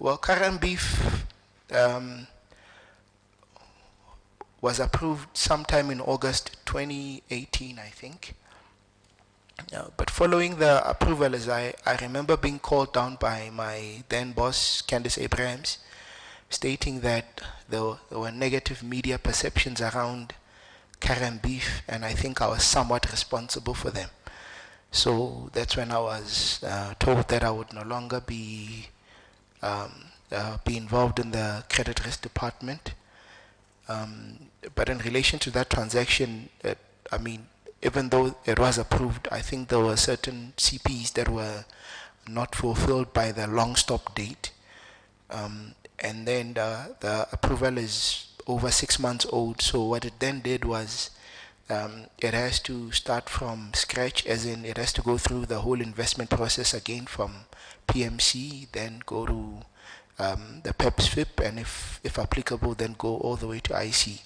Current beef was approved sometime in August 2018, I think. But following the approval, as I remember being called down by my then boss, Candice Abrahams, stating that there were negative media perceptions around current beef, and I think I was somewhat responsible for them. So that's when I was told that I would no longer be involved in the credit risk department. But in relation to that transaction, I mean, even though it was approved, I think there were certain CPs that were not fulfilled by the long stop date. And then the approval is over 6 months old. So what it then did was it has to start from scratch, as in it has to go through the whole investment process again from PMC, then go to the PEPS FIP, and if applicable, then go all the way to IC.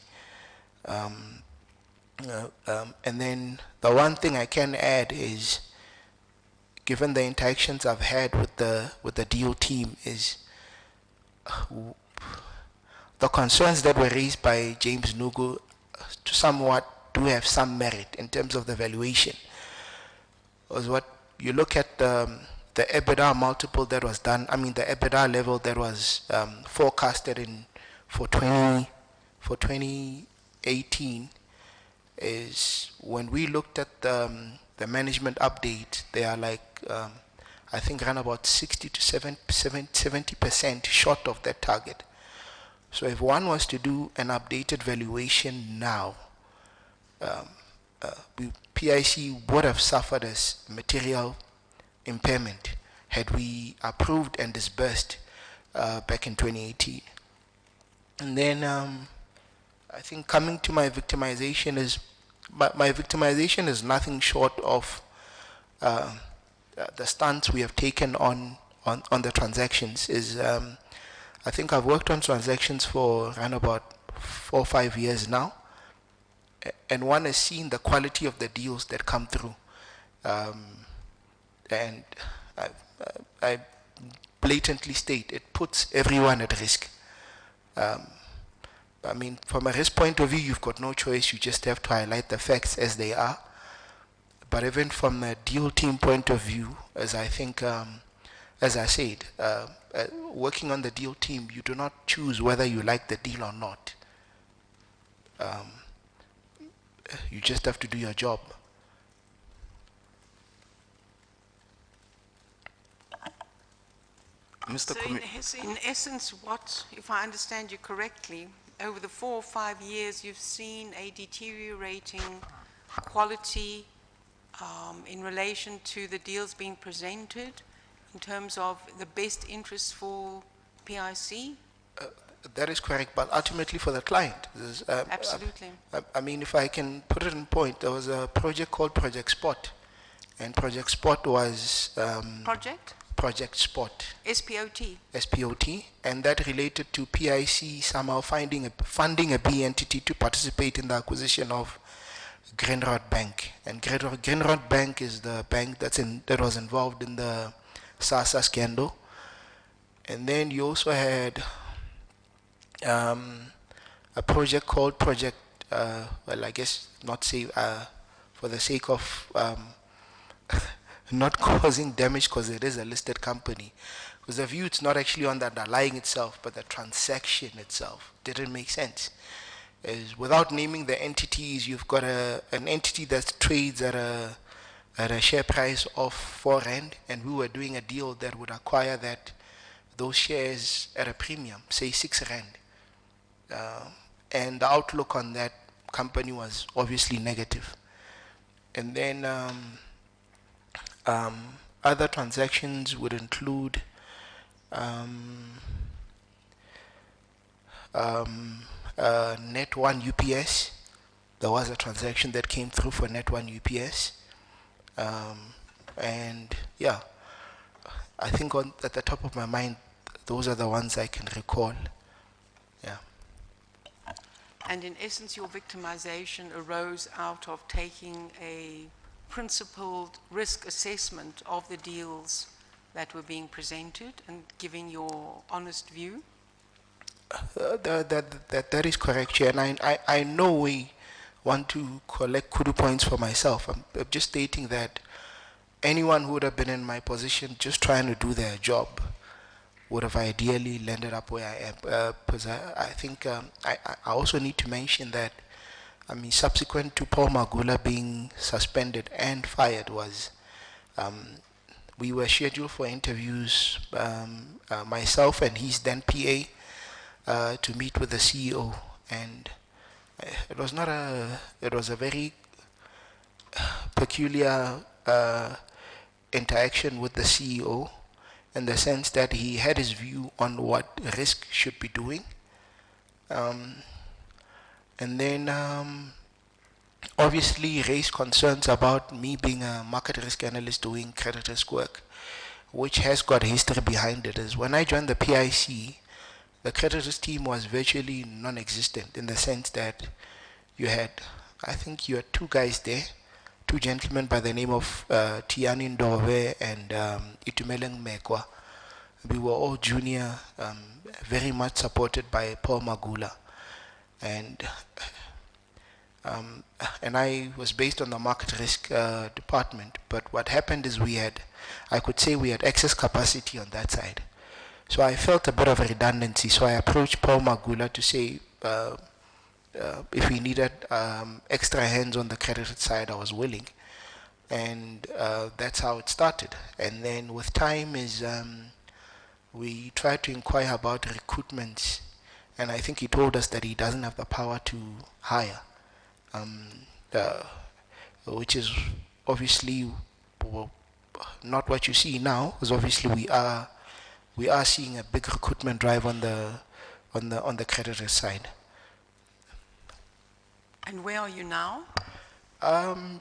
And then the one thing I can add is, given the interactions I've had with the deal team, is the concerns that were raised by James Nugu to somewhat do have some merit in terms of the valuation. Was what you look at the EBITDA multiple that was done, I mean the EBITDA level that was forecasted for 2018, is when we looked at the management update, they are like I think around about 60 to 70% short of that target. So if one was to do an updated valuation now, PIC would have suffered as material impairment had we approved and disbursed back in 2018. And then I think coming to my victimization is, my victimization is nothing short of the stance we have taken on the transactions. Is I think I've worked on transactions for around about 4 or 5 years now, and one has seen the quality of the deals that come through, and I blatantly state it puts everyone at risk. I mean, from a risk point of view, you've got no choice. You just have to highlight the facts as they are. But even from a deal team point of view, as I think, as I said, working on the deal team, you do not choose whether you like the deal or not. You just have to do your job. Mr. So in essence, what, if I understand you correctly, over the 4 or 5 years, you've seen a deteriorating quality in relation to the deals being presented in terms of the best interest for PIC? That is correct, but ultimately for the client. Absolutely. I mean, if I can put it in point, there was a project called Project Spot, and Project Spot was... Project Spot. SPOT. SPOT, and that related to PIC somehow funding a B entity to participate in the acquisition of Grindrod Bank. And Grindrod Bank is the bank that was involved in the SASA scandal. And then you also had a project called Project, well, I guess not say for the sake of not causing damage, because it is a listed company. Because the view, it's not actually on the underlying itself, but the transaction itself didn't make sense. Is without naming the entities, you've got an entity that trades at at a share price of 4 rand, and we were doing a deal that would acquire those shares at a premium, say 6 rand. And the outlook on that company was obviously negative. And then other transactions would include Net1 UPS. There was a transaction that came through for Net1 UPS. And yeah, I think at the top of my mind, those are the ones I can recall. Yeah. And in essence, your victimization arose out of taking a principled risk assessment of the deals that were being presented and giving your honest view? That is correct, Chair. And I know we want to collect kudu points for myself. I'm just stating that anyone who would have been in my position just trying to do their job would have ideally landed up where I am. Because I think I also need to mention that, I mean, subsequent to Paul Magula being suspended and fired was, we were scheduled for interviews, myself and his then PA, to meet with the CEO, and it was a very peculiar interaction with the CEO, in the sense that he had his view on what risk should be doing, and then obviously raised concerns about me being a market risk analyst doing credit risk work, which has got history behind it. Is when I joined the PIC, the credit risk team was virtually non-existent, in the sense that you had, I think you had 2 guys there, 2 gentlemen by the name of Tiani Ndove and Itumeleng Mekwa. We were all junior, very much supported by Paul Magula. And I was based on the market risk department. But what happened is I could say we had excess capacity on that side. So I felt a bit of redundancy. So I approached Paul Magula to say, if he needed extra hands on the credit side, I was willing. And that's how it started. And then with time we tried to inquire about recruitments, and I think he told us that he doesn't have the power to hire, which is obviously not what you see now, because obviously we are seeing a big recruitment drive on the creditor side. And where are you now?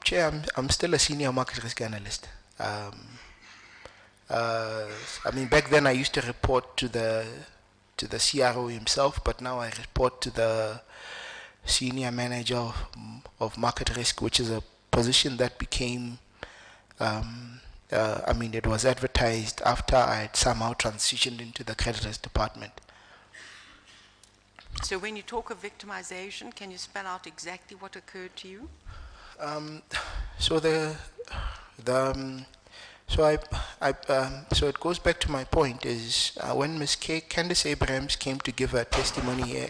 Chair, I'm still a senior market risk analyst. I mean, back then I used to report to the CRO himself, but now I report to the senior manager of market risk, which is a position that became, I mean, it was advertised after I had somehow transitioned into the credit risk department. So when you talk of victimization, can you spell out exactly what occurred to you? So so it goes back to my point is when Ms. Candace Abrams came to give her testimony here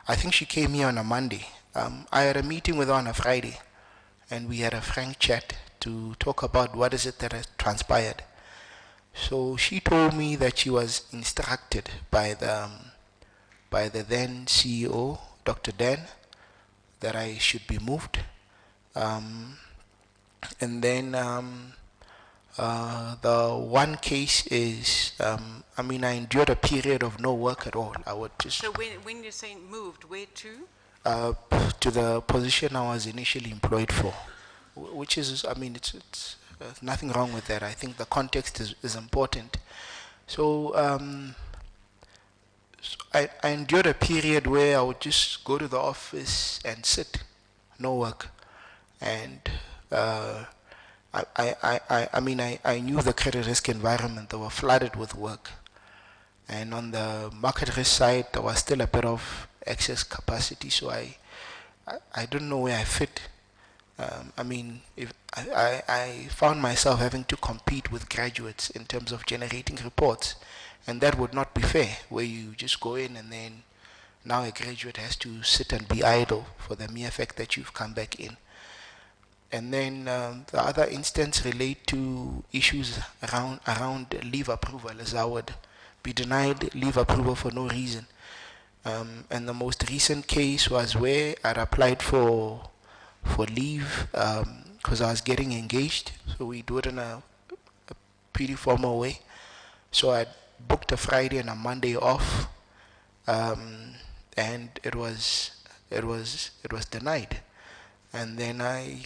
I think she came here on a Monday. I had a meeting with her on a Friday, and we had a frank chat to talk about what is it that has transpired. So she told me that she was instructed by the then CEO, Dr. Dan, that I should be moved. And then the one case is, I mean, I endured a period of no work at all. I would just... So when you're saying moved, where to? To the position I was initially employed for, which is, I mean, it's nothing wrong with that. I think the context is important. So, I endured a period where I would just go to the office and sit, no work. And I mean, I knew the credit risk environment. They were flooded with work. And on the market risk side, there was still a bit of excess capacity. So I don't know where I fit. I mean, if I found myself having to compete with graduates in terms of generating reports. And that would not be fair, where you just go in and then now a graduate has to sit and be idle for the mere fact that you've come back in. And then the other instance relate to issues around leave approval, as I would be denied leave approval for no reason. And the most recent case was where I applied for leave because I was getting engaged. So we do it in a pretty formal way. So I booked a Friday and a Monday off, and it was denied. And then I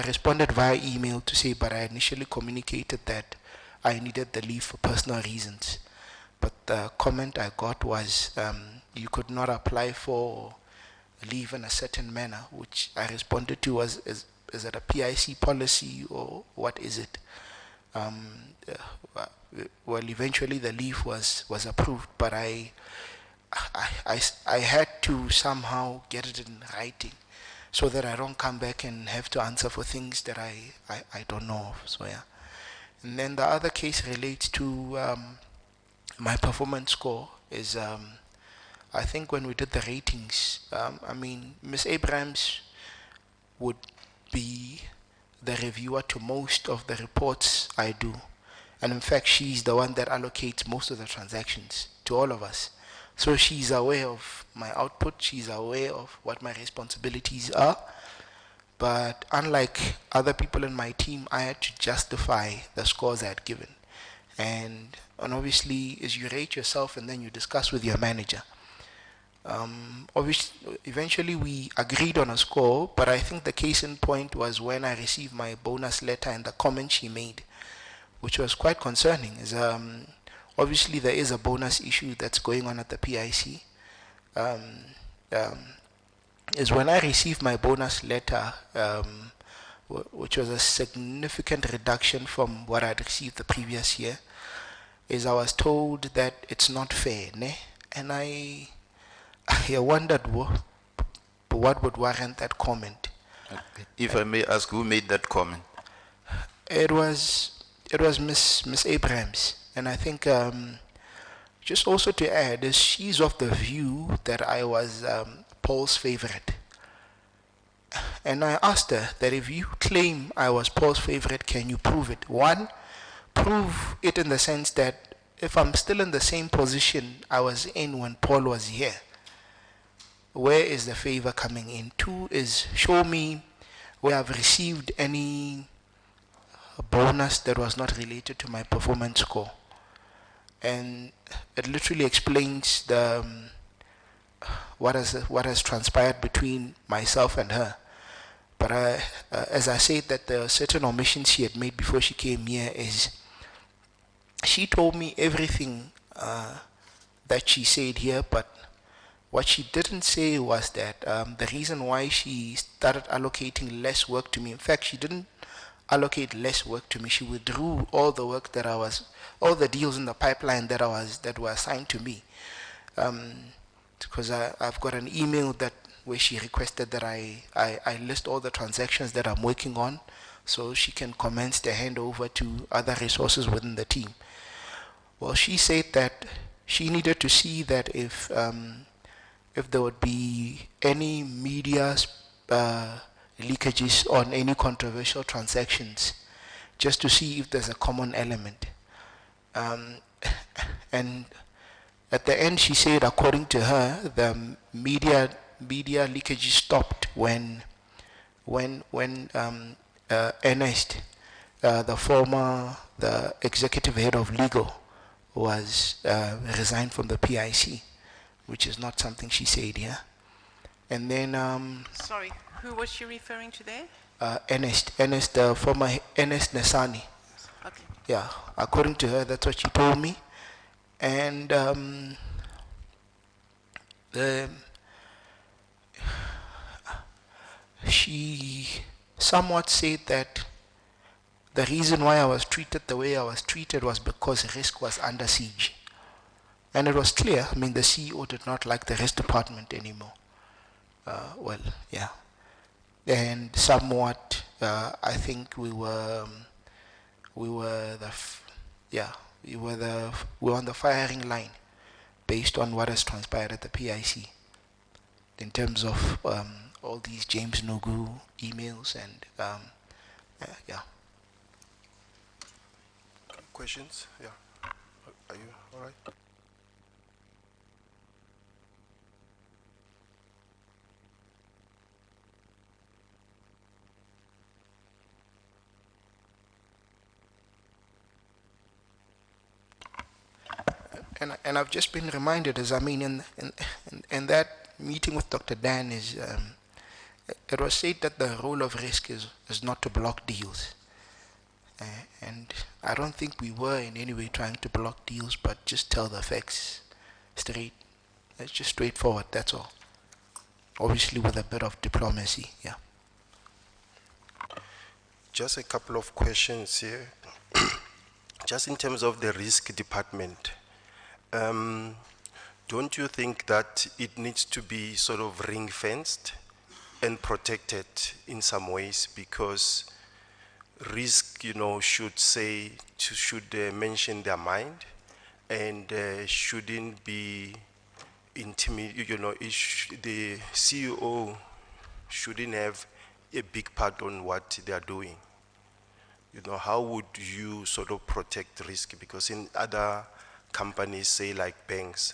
responded via email to say, but I initially communicated that I needed the leave for personal reasons. But the comment I got was, you could not apply for leave in a certain manner, which I responded to was, is it a PIC policy or what is it? Well, eventually the leave was approved, but I had to somehow get it in writing, so that I don't come back and have to answer for things that I don't know of. So yeah. And then the other case relates to my performance score. Is I think when we did the ratings, I mean, Ms. Abrams would be the reviewer to most of the reports I do. And in fact, she's the one that allocates most of the transactions to all of us. So she's aware of my output, she's aware of what my responsibilities are. But unlike other people in my team, I had to justify the scores I had given. And obviously, as you rate yourself and then you discuss with your manager. Obviously, eventually we agreed on a score, but I think the case in point was when I received my bonus letter and the comment she made, which was quite concerning. Is obviously there is a bonus issue that's going on at the PIC. Is when I received my bonus letter, which was a significant reduction from what I'd received the previous year, is I was told that it's not fair, ne? And I wondered what would warrant that comment. If I may ask, who made that comment? It was Miss Abrams, and I think just also to add is she's of the view that I was Paul's favorite, and I asked her that if you claim I was Paul's favorite, can you prove it? One, prove it in the sense that if I'm still in the same position I was in when Paul was here, where is the favor coming in? Two is show me where I've received any bonus that was not related to my performance score. And it literally explains the what has transpired between myself and her. But as I said, that there are certain omissions she had made before she came here. Is she told me everything that she said here, but what she didn't say was that the reason why she started allocating less work to me, in fact, she didn't allocate less work to me. She withdrew all the work that all the deals in the pipeline that were assigned to me. Because I've got an email where she requested that I list all the transactions that I'm working on, so she can commence the handover to other resources within the team. Well, she said that she needed to see that if there would be any media leakages on any controversial transactions, just to see if there's a common element. And at the end, she said, according to her, the media leakages stopped when Ernest, the executive head of legal, was resigned from the PIC, which is not something she said here. And then Sorry, who was she referring to there? Ernest, the former Ernest Nesani. Okay. Yeah, according to her, that's what she told me. And she somewhat said that the reason why I was treated the way I was treated was because risk was under siege. And it was clear, I mean, the CEO did not like the risk department anymore. Well, yeah. And somewhat, I think we were on the firing line based on what has transpired at the PIC in terms of all these James Nugu emails and yeah. Questions? Yeah. Are you all right? And I've just been reminded, as I mean, in that meeting with Dr. Dan is, it was said that the role of risk is not to block deals. And I don't think we were in any way trying to block deals, but just tell the facts straight. It's just straightforward, that's all. Obviously with a bit of diplomacy, yeah. Just a couple of questions here. Just in terms of the risk department, don't you think that it needs to be sort of ring-fenced and protected in some ways? Because risk, you know, should mention their mind and shouldn't be intimidated. You know, the CEO shouldn't have a big part on what they are doing. You know, how would you sort of protect risk? Because in other companies, say like banks,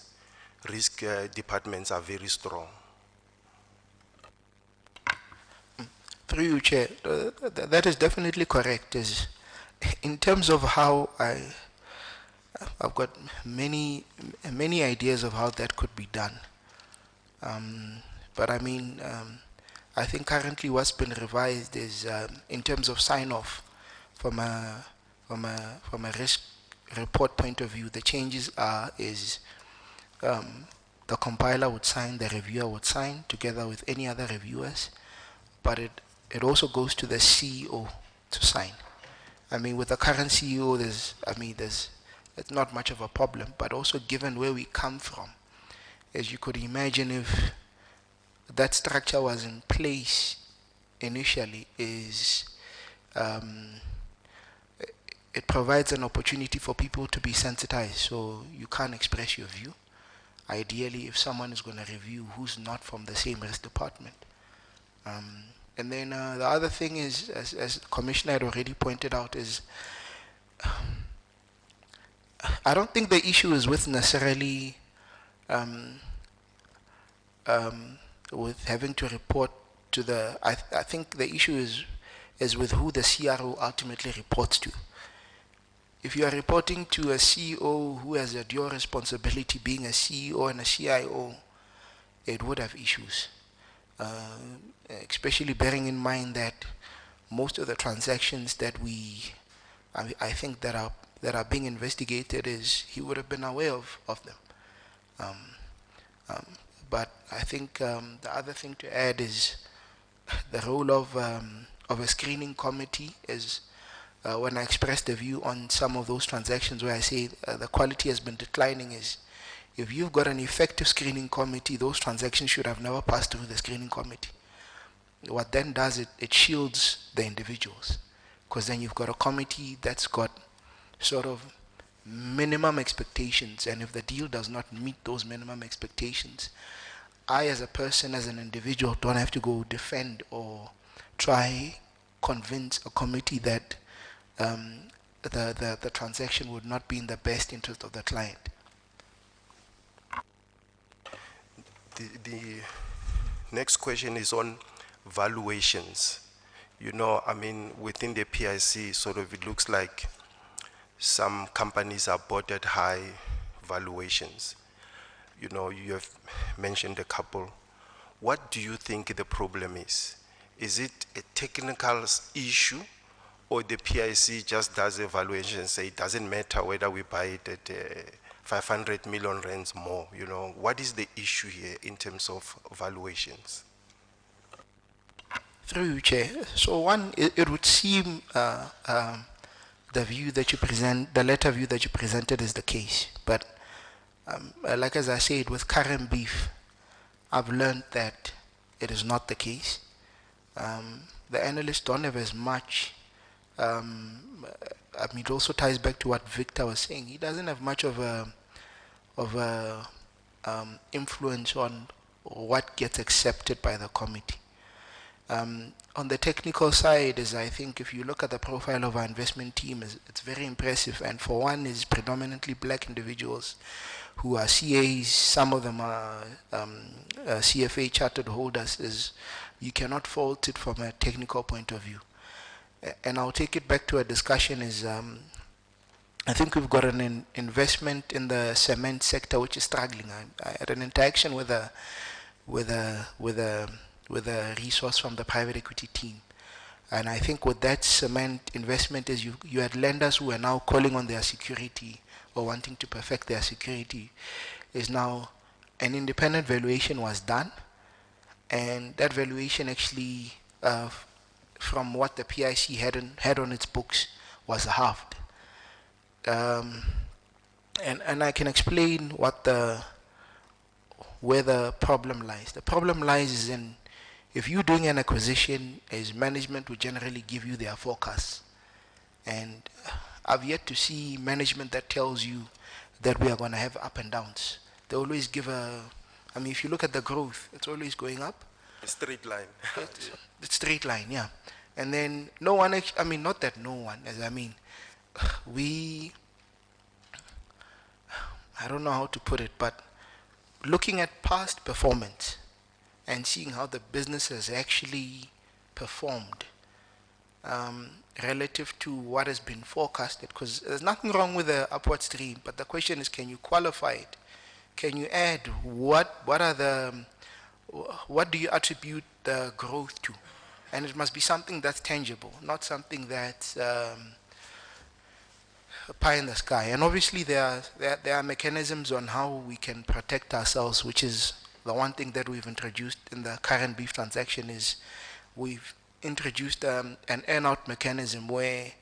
risk departments are very strong. Through you, Chair, that is definitely correct. Is in terms of how I've got many ideas of how that could be done. But I mean, I think currently what's been revised is in terms of sign-off from a risk report point of view. The changes is the compiler would sign, the reviewer would sign together with any other reviewers, but it also goes to the CEO to sign. I mean, with the current CEO, it's not much of a problem, but also given where we come from, as you could imagine, if that structure was in place initially, it provides an opportunity for people to be sensitized, so you can't express your view. Ideally, if someone is going to review who's not from the same risk department. And then the other thing is, as the Commissioner had already pointed out, is I don't think the issue is with necessarily with having to report to the, I think the issue is with who the CRO ultimately reports to. If you are reporting to a CEO who has a dual responsibility, being a CEO and a CIO, it would have issues. Especially bearing in mind that most of the transactions that I think that are being investigated, is he would have been aware of them. But I think the other thing to add is the role of a screening committee is when I expressed a view on some of those transactions where I say the quality has been declining, is if you've got an effective screening committee, those transactions should have never passed through the screening committee. What then does, it shields the individuals, because then you've got a committee that's got sort of minimum expectations, and if the deal does not meet those minimum expectations, I as a person, as an individual, don't have to go defend or try convince a committee that the transaction would not be in the best interest of the client. The next question is on valuations. You know, I mean, within the PIC, sort of, it looks like some companies are bought at high valuations. You know, you have mentioned a couple. What do you think the problem is? Is it a technical issue, or the PIC just does a valuation and say it doesn't matter whether we buy it at 500 million rands more? You know, what is the issue here in terms of valuations? Through you, Chair. So one, it would seem the view that you present, the letter view that you presented is the case. But like as I said, with current beef, I've learned that it is not the case. The analysts don't have as much, I mean, it also ties back to what Victor was saying. He doesn't have much of a influence on what gets accepted by the committee. On the technical side, is I think if you look at the profile of our investment team, it's very impressive. And for one, is predominantly black individuals who are CAs. Some of them are CFA chartered holders. Is you cannot fault it from a technical point of view. And I'll take it back to a discussion. Is I think we've got an investment in the cement sector which is struggling. I had an interaction with a resource from the private equity team, and I think with that cement investment is you had lenders who are now calling on their security or wanting to perfect their security. Is now an independent valuation was done, and that valuation actually from what the PIC had on its books was halved. And I can explain where the problem lies. The problem lies is in, if you're doing an acquisition, as management will generally give you their forecasts. And I've yet to see management that tells you that we are going to have up and downs. They always give if you look at the growth, it's always going up. A straight line. It's straight line, yeah. And then no one, not that no one, I don't know how to put it, but looking at past performance and seeing how the business has actually performed relative to what has been forecasted, because there's nothing wrong with the upward stream, but the question is, can you qualify it? Can you add what do you attribute the growth to? And it must be something that's tangible, not something that's pie in the sky. And obviously there are mechanisms on how we can protect ourselves, which is the one thing that we've introduced in the current beef transaction. Is we've introduced an earn-out mechanism where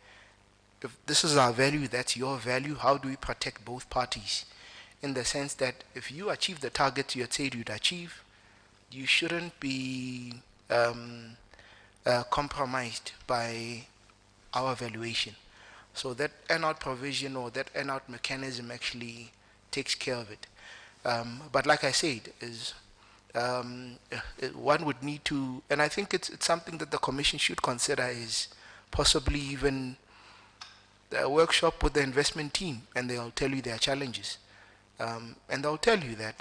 if this is our value, that's your value, how do we protect both parties? In the sense that if you achieve the targets you had said you'd achieve, you shouldn't be compromised by our valuation. So that earn-out provision or that earn-out mechanism actually takes care of it. But like I said, is one would need to, and I think it's something that the Commission should consider, is possibly even a workshop with the investment team, and they'll tell you their challenges. And they'll tell you that,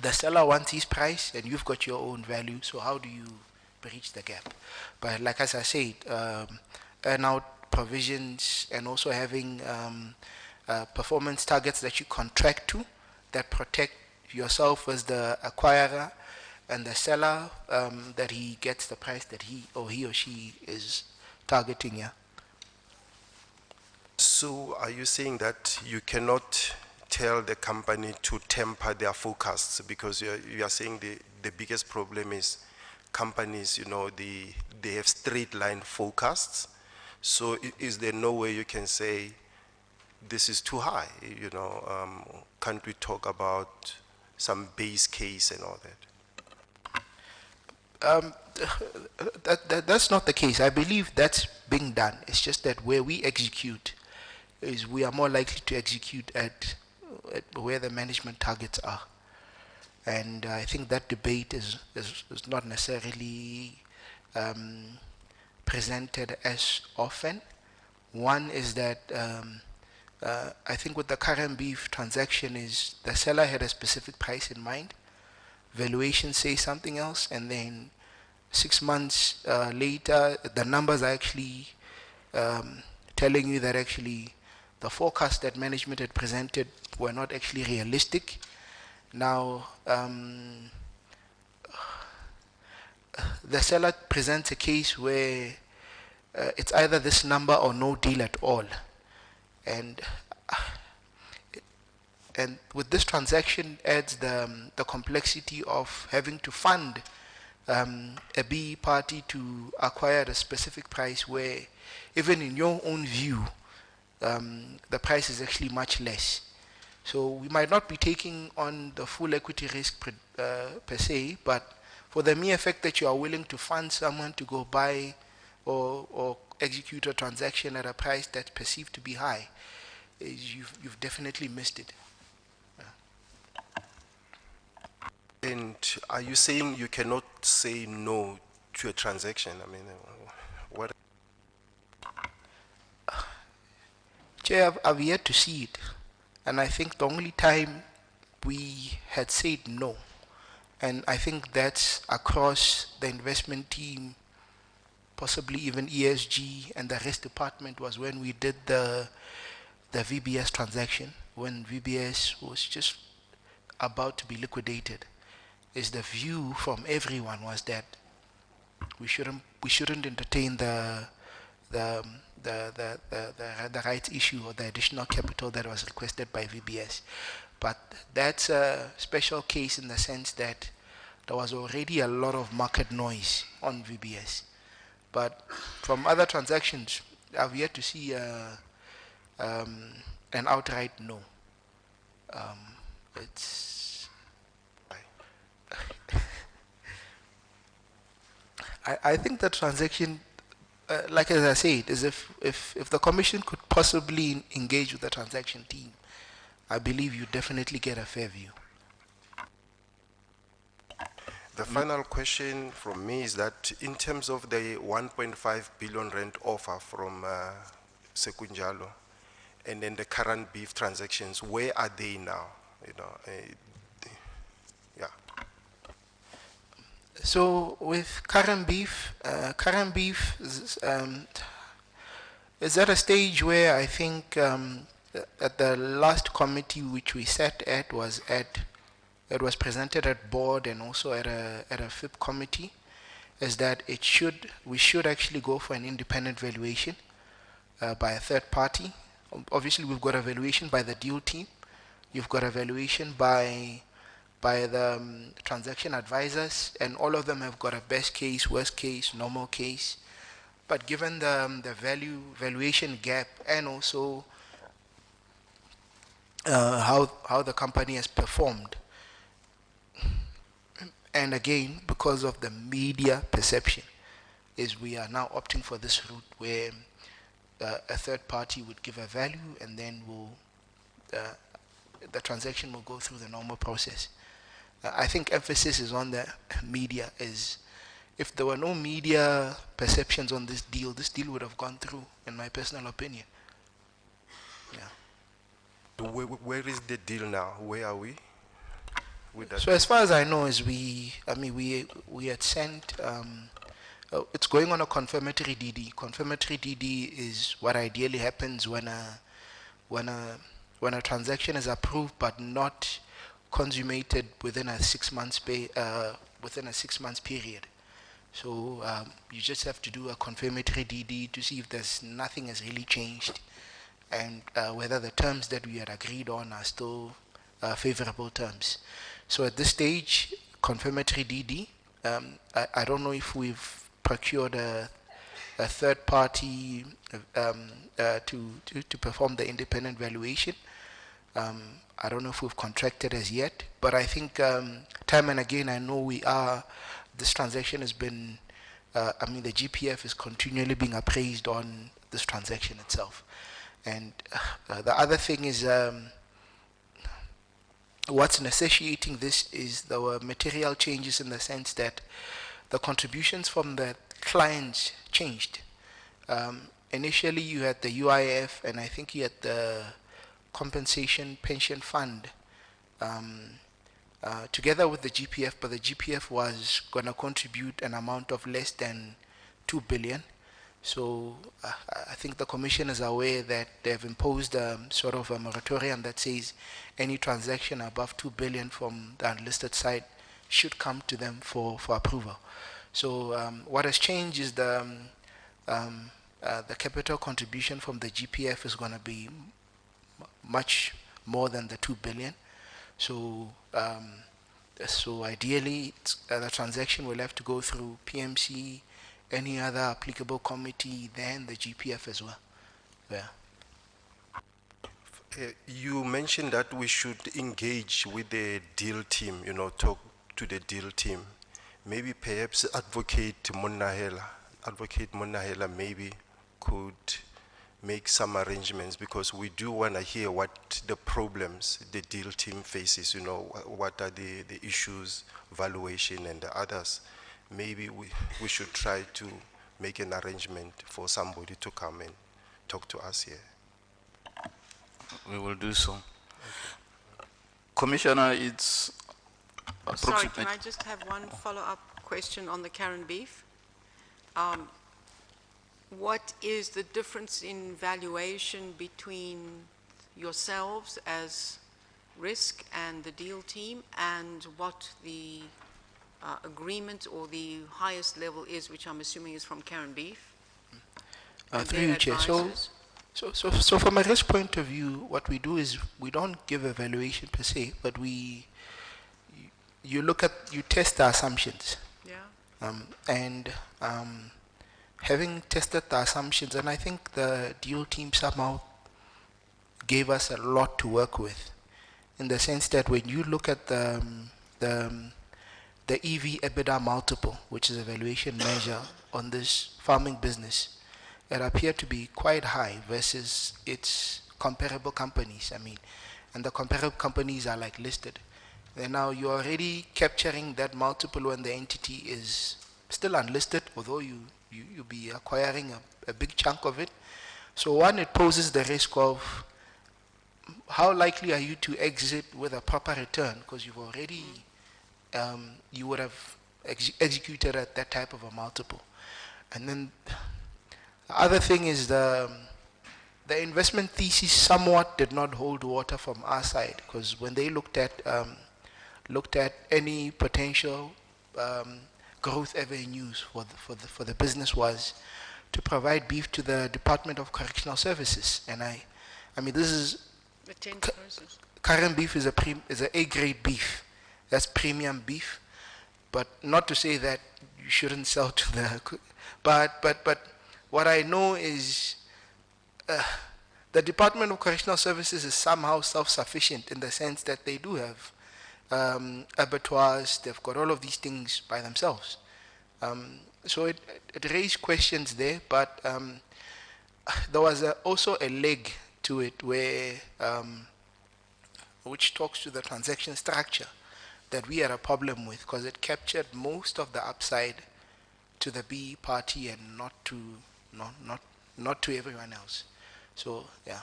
the seller wants his price and you've got your own value, so how do you bridge the gap? But like as I said, earn-out provisions and also having performance targets that you contract to that protect yourself as the acquirer and the seller, that he gets the price that he or she is targeting. Yeah. So are you saying that you cannot tell the company to temper their forecasts, because you are saying the biggest problem is companies, they have straight line forecasts. So is there no way you can say this is too high? Can't we talk about some base case and all that? That's not the case. I believe that's being done. It's just that where we execute is we are more likely to execute at where the management targets are. And I think that debate is not necessarily presented as often. One is that I think with the current beef transaction is the seller had a specific price in mind, valuation says something else, and then 6 months later the numbers are actually telling you that actually the forecast that management had presented were not actually realistic. Now, the seller presents a case where it's either this number or no deal at all. And with this transaction adds the complexity of having to fund a B party to acquire at a specific price where even in your own view, the price is actually much less. So we might not be taking on the full equity risk per se, but for the mere fact that you are willing to fund someone to go buy or execute a transaction at a price that's perceived to be high, you've definitely missed it. And point, are you saying you cannot say no to a transaction? I mean, what? Chair, I've yet to see it. And I think the only time we had said no, and I think that's across the investment team, possibly even ESG and the risk department, was when we did the VBS transaction, when VBS was just about to be liquidated. Is the view from everyone was that we shouldn't entertain the rights issue or the additional capital that was requested by VBS. But that's a special case in the sense that there was already a lot of market noise on VBS. But from other transactions, I've yet to see an outright no. It's I think the transaction, like as I said, is if the commission could possibly engage with the transaction team, I believe you definitely get a fair view. The final question from me is that in terms of the 1.5 billion rand offer from Sekunjalo, and then the current beef transactions, where are they now? You know, yeah. So with current beef is at a stage where I think at the last committee which we sat at was it was presented at board and also at a FIP committee, is that we should actually go for an independent valuation by a third party. Obviously, we've got a valuation by the deal team. You've got a valuation by the transaction advisors, and all of them have got a best case, worst case, normal case. But given the valuation gap and also how the company has performed, and again because of the media perception, is we are now opting for this route where a third party would give a value, and then the transaction will go through the normal process. I think emphasis is on the media. Is if there were no media perceptions on this deal would have gone through, in my personal opinion. Yeah. Where is the deal now? Where are we with that? So as far as I know, is we had sent. It's going on a confirmatory DD. Confirmatory DD is what ideally happens when a transaction is approved but not consummated within a 6 months period. So you just have to do a confirmatory DD to see if nothing has really changed, and whether the terms that we had agreed on are still favorable terms. So at this stage, confirmatory DD. I don't know if we've procured a third party to perform the independent valuation. I don't know if we've contracted as yet, but I think time and again I know this transaction has been, the GPF is continually being appraised on this transaction itself. And the other thing is what's necessitating this is there were material changes in the sense that the contributions from the clients changed. Initially you had the UIF, and I think you had the compensation pension fund together with the GPF, but the GPF was going to contribute an amount of less than 2 billion. So I think the commission is aware that they've imposed sort of a moratorium that says any transaction above 2 billion from the unlisted side should come to them for approval. So what has changed is the capital contribution from the GPF is going to be much more than the 2 billion. So so ideally the transaction will have to go through PMC, any other applicable committee, then the GPF as well. Yeah. You mentioned that we should engage with the deal team, talk to the deal team. Maybe perhaps Advocate Monahela maybe could make some arrangements, because we do want to hear what the problems the deal team faces, you know, what are the issues, valuation and the others. Maybe we should try to make an arrangement for somebody to come and talk to us here. We will do so. Commissioner, it's Sorry, approximately... can I just have one follow-up question on the Karen beef? What is the difference in valuation between yourselves as risk and the deal team, and what the agreement or the highest level is, which I'm assuming is from Karen beef? And Through their you, Chair. advisors? So from a risk point of view, what we do is we don't give a valuation per se, but you test the assumptions. Yeah. Having tested the assumptions, and I think the deal team somehow gave us a lot to work with, in the sense that when you look at the EV EBITDA multiple, which is a valuation measure on this farming business, it appeared to be quite high versus its comparable companies. I mean, and the comparable companies are like listed. And now you're already capturing that multiple when the entity is still unlisted, although you'll be acquiring a big chunk of it. So one, it poses the risk of how likely are you to exit with a proper return, because you've already, you would have executed at that type of a multiple. And then the other thing is the investment thesis somewhat did not hold water from our side, because when they looked at any potential growth avenues for the business was to provide beef to the Department of Correctional Services. And I mean, this is The 10 process. Karen beef is a A-grade beef. That's premium beef. But not to say that you shouldn't sell to the... But what I know is the Department of Correctional Services is somehow self-sufficient, in the sense that they do have abattoirs, they've got all of these things by themselves. So it raised questions there, but there was also a leg to it where, which talks to the transaction structure, that we had a problem with, because it captured most of the upside to the B party and not to everyone else. So yeah.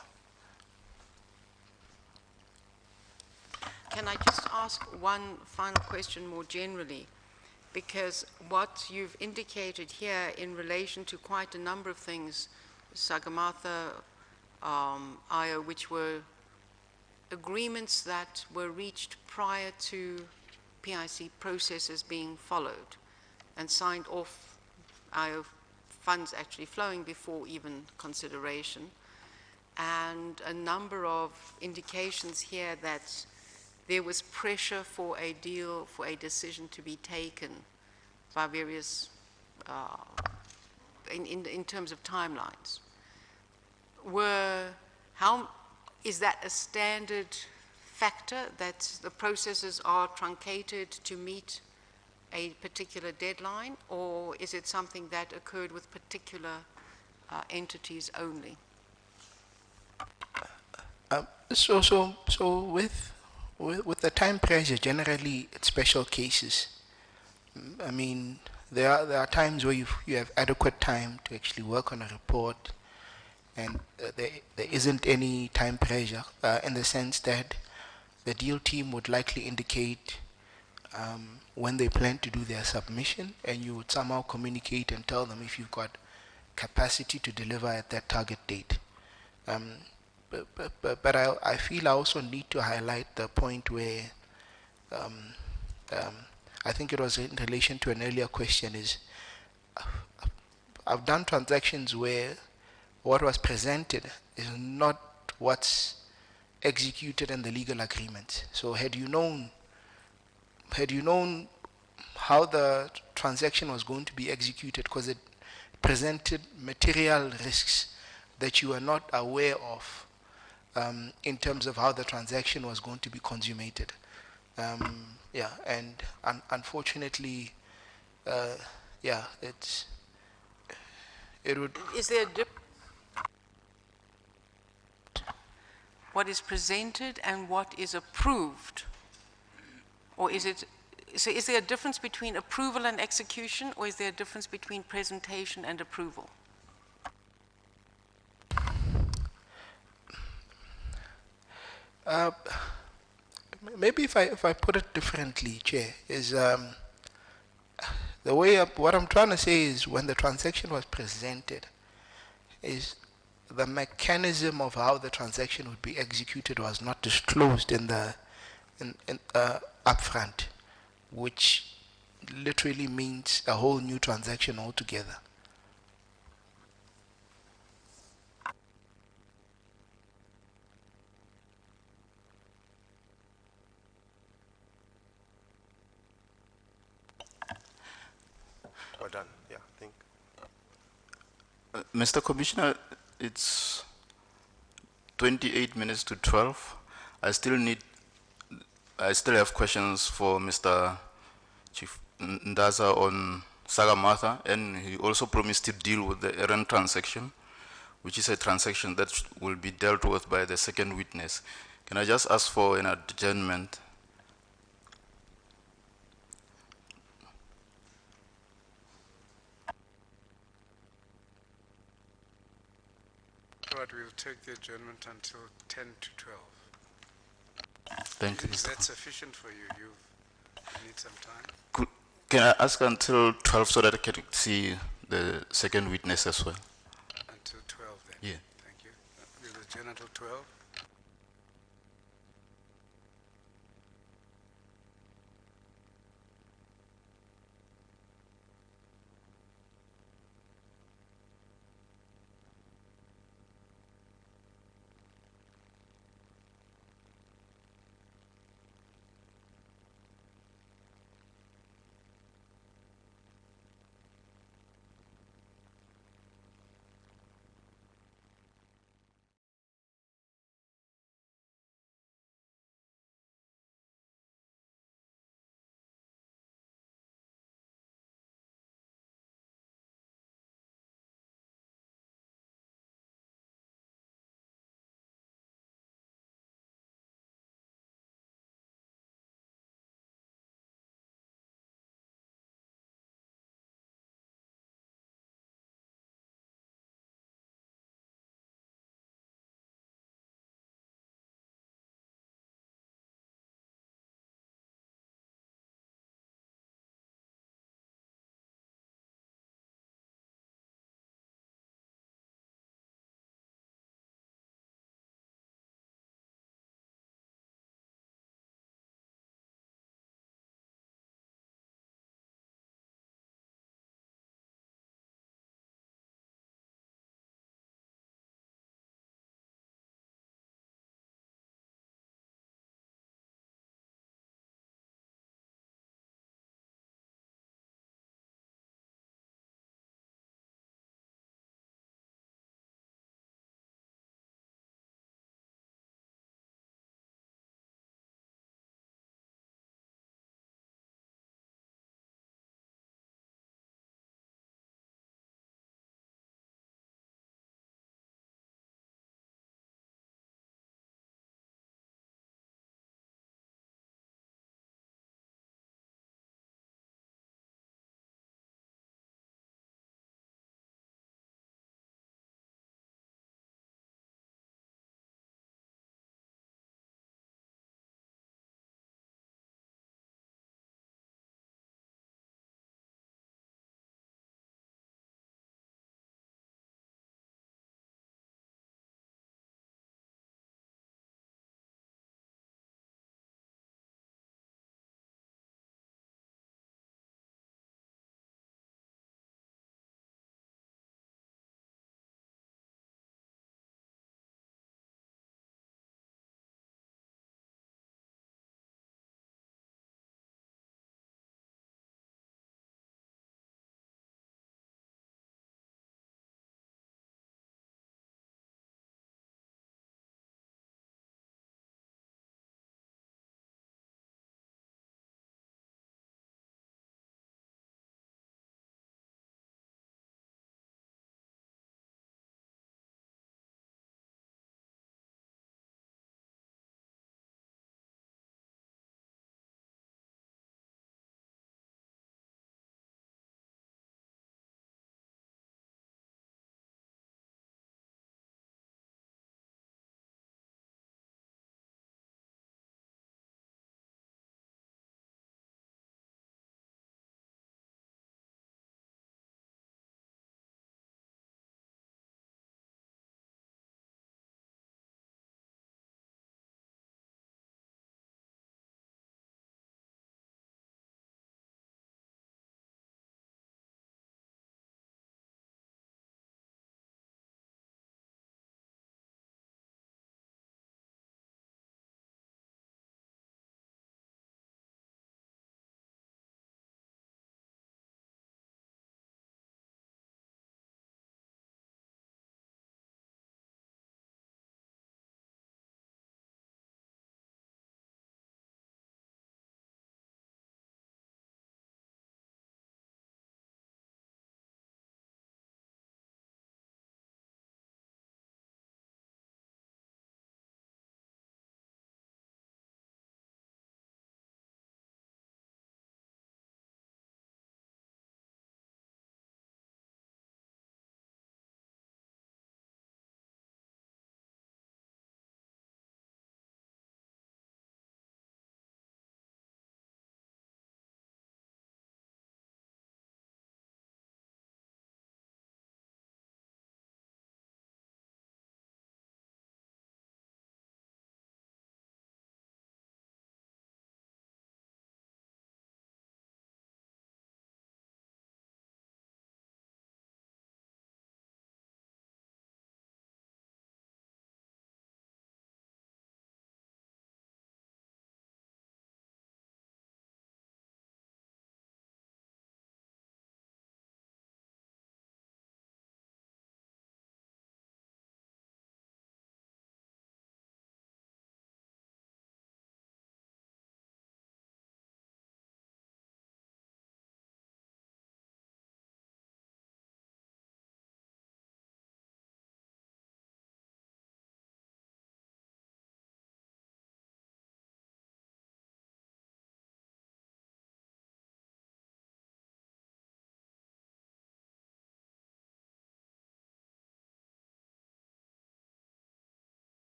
Can I just ask one final question more generally? Because what you've indicated here in relation to quite a number of things, Sagamatha, IO, which were agreements that were reached prior to PIC processes being followed and signed off, IO funds actually flowing before even consideration, and a number of indications here that there was pressure for a deal, for a decision to be taken by various, in terms of timelines. Is that a standard factor, that the processes are truncated to meet a particular deadline, or is it something that occurred with particular entities only? So with the time pressure, generally it's special cases. I mean, there are times where you have adequate time to actually work on a report, and there isn't any time pressure, in the sense that the deal team would likely indicate when they plan to do their submission, and you would somehow communicate and tell them if you've got capacity to deliver at that target date. But I feel I also need to highlight the point where I think it was in relation to an earlier question, is I've done transactions where what was presented is not what's executed in the legal agreement. So had you known how the transaction was going to be executed, because it presented material risks that you were not aware of, in terms of how the transaction was going to be consummated. Yeah, and unfortunately, yeah, it would... Is there a what is presented and what is approved? Or is it, so is there a difference between approval and execution, or is there a difference between presentation and approval? Maybe if I put it differently, Chair, is the way what I'm trying to say is when the transaction was presented, is the mechanism of how the transaction would be executed was not disclosed in the upfront, which literally means a whole new transaction altogether. Well done. Yeah, thank Mr. Commissioner, it's 28 minutes to 12. I still have questions for Mr. Chief Ndaza on Sagarmatha, and he also promised to deal with the errand transaction, which is a transaction that will be dealt with by the second witness. Can I just ask for an adjournment? But we'll take the adjournment until 10 to 12. Thank you, Is Mr. that sufficient for you? You need some time? Can I ask until 12 so that I can see the second witness as well? Until 12 then? Yeah. Thank you. We'll adjourn until 12.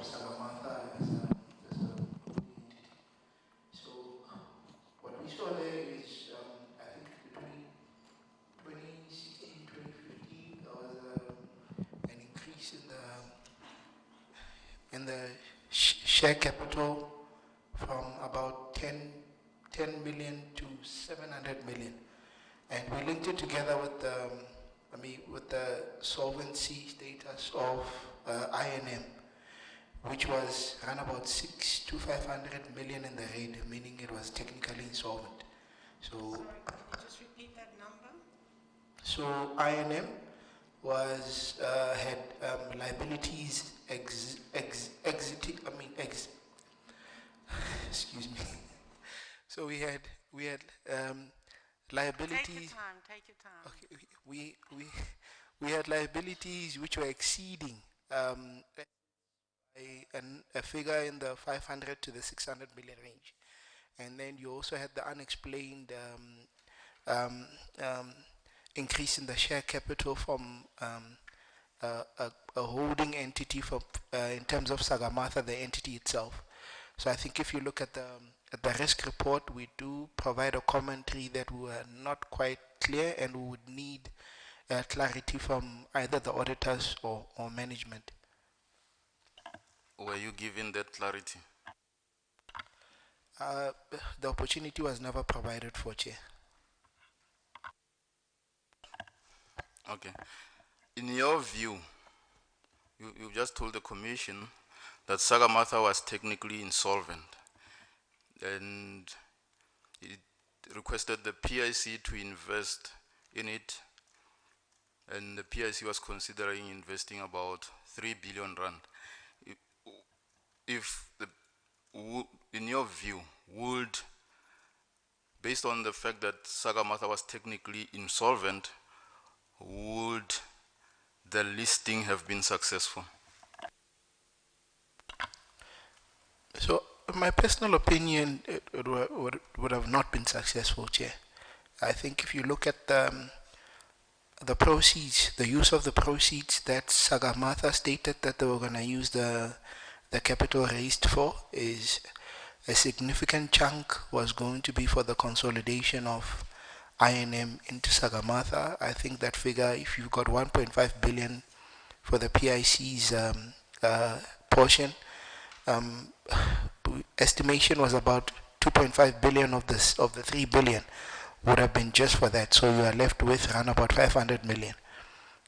Sagamata as a holding entity. So what we saw there is, I think between 2016 2015, there was an increase in the share capital from about 10 million to 700 million. And we linked it together with with the solvency status of INM, which was around about 6 to 500 million in the red, meaning it was technically insolvent. So, Sorry, can you just repeat that number? so INM was had liabilities exiting. Excuse me. So we had liabilities. Take your time, take your time. Okay, we had liabilities which were exceeding a figure in the 500 to the 600 million range, and then you also had the unexplained increase in the share capital from a holding entity from in terms of Sagamata, the entity itself. So I think if you look at the risk report, we do provide a commentary that we were not quite clear, and we would need clarity from either the auditors or management. Were you given that clarity? The opportunity was never provided for, Chair. Okay. In your view, you just told the commission that Sagamata was technically insolvent, and it requested the PIC to invest in it, and the PIC was considering investing about 3 billion rand. In your view, based on the fact that Sagamata was technically insolvent, would the listing have been successful? So, in my personal opinion, it would have not been successful, Chair. I think if you look at the proceeds, the use of the proceeds that Sagamata stated that they were going to use the capital raised for, is a significant chunk was going to be for the consolidation of INM into Sagamata. I think that figure, if you've got 1.5 billion for the PIC's portion, estimation was about 2.5 billion of the 3 billion would have been just for that. So you are left with around about 500 million.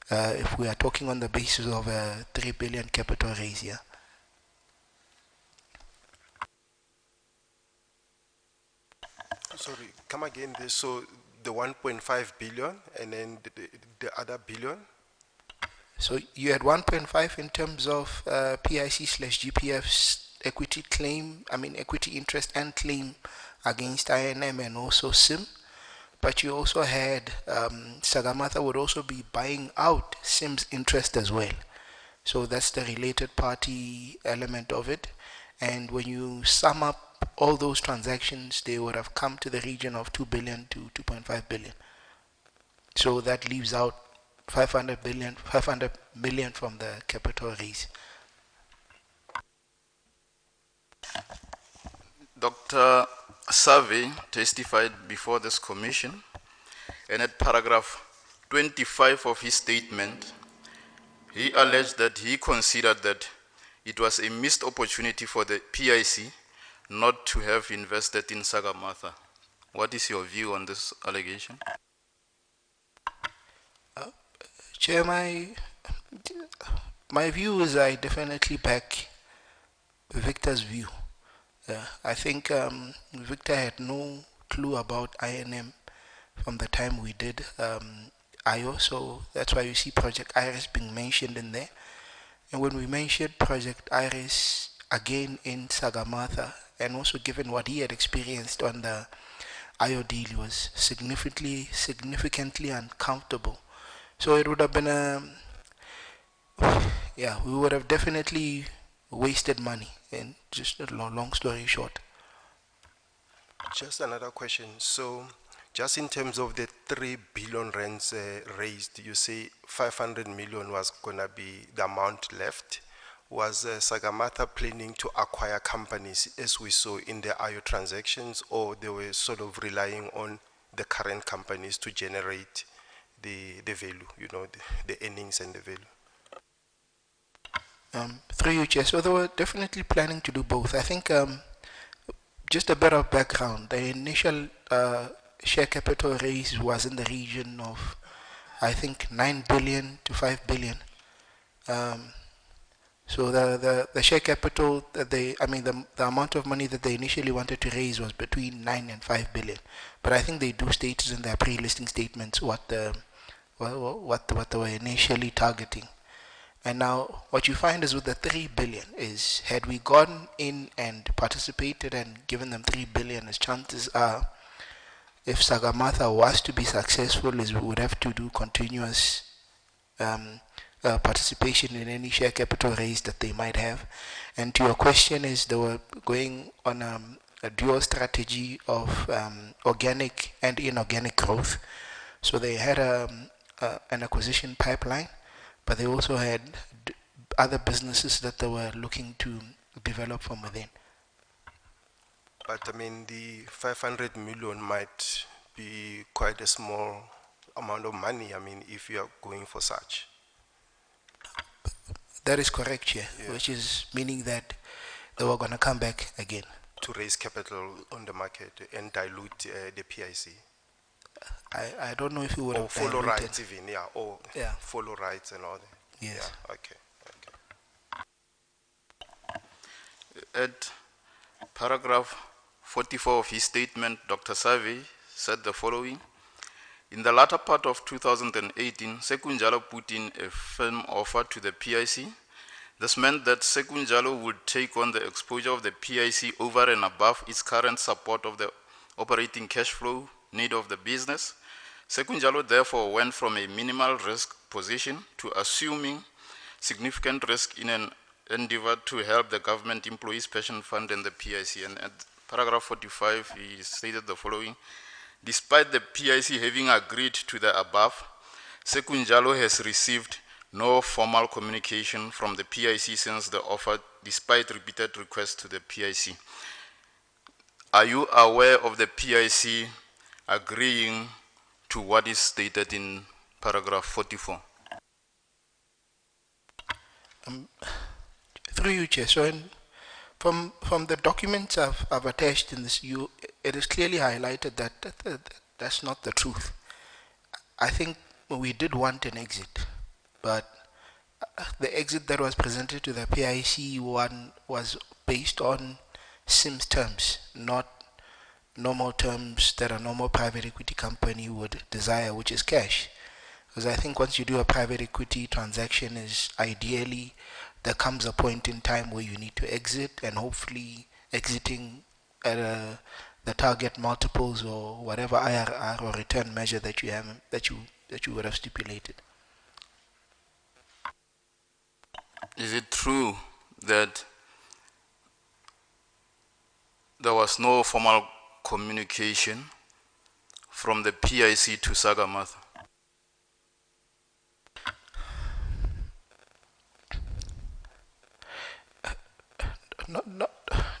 If we are talking on the basis of a 3 billion capital raise here. Sorry, come again. So the 1.5 billion and then the other billion? So you had 1.5 in terms of PIC/GPF's equity claim, equity interest and claim against INM and also SIM. But you also had Sagamata would also be buying out SIM's interest as well. So that's the related party element of it. And when you sum up all those transactions, they would have come to the region of 2 billion to 2.5 billion. So that leaves out 500 million from the capital raise. Dr. Savvy testified before this commission, and at paragraph 25 of his statement, he alleged that he considered that it was a missed opportunity for the PIC not to have invested in Sagamata. What is your view on this allegation? Chair, my view is I definitely back Victor's view. I think Victor had no clue about INM from the time we did IO, so that's why you see Project Iris being mentioned in there. And when we mentioned Project Iris again in Sagamata, and also given what he had experienced on the IO deal, he was significantly uncomfortable. So it would have been we would have definitely wasted money. And just a long story short. Just another question. So, just in terms of the 3 billion rands raised, you say 500 million was going to be the amount left. was Sagamata planning to acquire companies as we saw in the IO transactions, or they were sort of relying on the current companies to generate the value, you know, the earnings and the value? Through you, Chair. So they were definitely planning to do both. I think just a bit of background. The initial share capital raise was in the region of, I think, 9 billion to 5 billion. So the share capital that they, I mean, the amount of money that they initially wanted to raise was between 9 and 5 billion. But I think they do state in their pre-listing statements what they were initially targeting. And now what you find is with the 3 billion is, had we gone in and participated and given them 3 billion, as chances are, if Sagamata was to be successful, is we would have to do continuous participation in any share capital raise that they might have. And to your question is, they were going on a dual strategy of organic and inorganic growth. So they had an acquisition pipeline, but they also had other businesses that they were looking to develop from within. But I mean, the 500 million might be quite a small amount of money, I mean, if you are going for such. That is correct, Chair, Yeah. which is meaning that they were going to come back again. To raise capital on the market and dilute the PIC. I don't know if you would Or have follow diluted. rights even, yeah, or Yeah. follow rights and all that. Yes. Yeah, okay. At paragraph 44 of his statement, Dr. Savvy said the following. In the latter part of 2018, Sekunjalo put in a firm offer to the PIC. This meant that Sekunjalo would take on the exposure of the PIC over and above its current support of the operating cash flow need of the business. Sekunjalo therefore went from a minimal risk position to assuming significant risk in an endeavor to help the government employees pension fund and the PIC. And at paragraph 45, he stated the following. Despite the PIC having agreed to the above, Sekunjalo has received no formal communication from the PIC since the offer, despite repeated requests to the PIC. Are you aware of the PIC agreeing to what is stated in paragraph 44? Through you, Chair. So from the documents I've attached in this, it is clearly highlighted that that's not the truth. I think we did want an exit, but the exit that was presented to the PIC one was based on SIMS terms, not normal terms that a normal private equity company would desire, which is cash. Because I think once you do a private equity transaction, is ideally there comes a point in time where you need to exit, and hopefully exiting at the target multiples or whatever IRR or return measure that you have that you would have stipulated. Is it true that there was no formal communication from the PIC to Sagamata?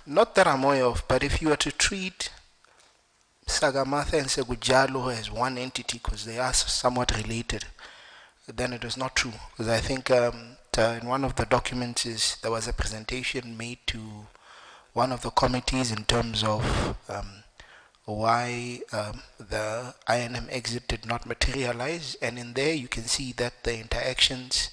Not that I'm aware of, but if you were to treat Sagamata and Sekujalo as one entity, because they are somewhat related, then it is not true. Because I think in one of the documents there was a presentation made to one of the committees in terms of why the INM exit did not materialize, and in there you can see that the interactions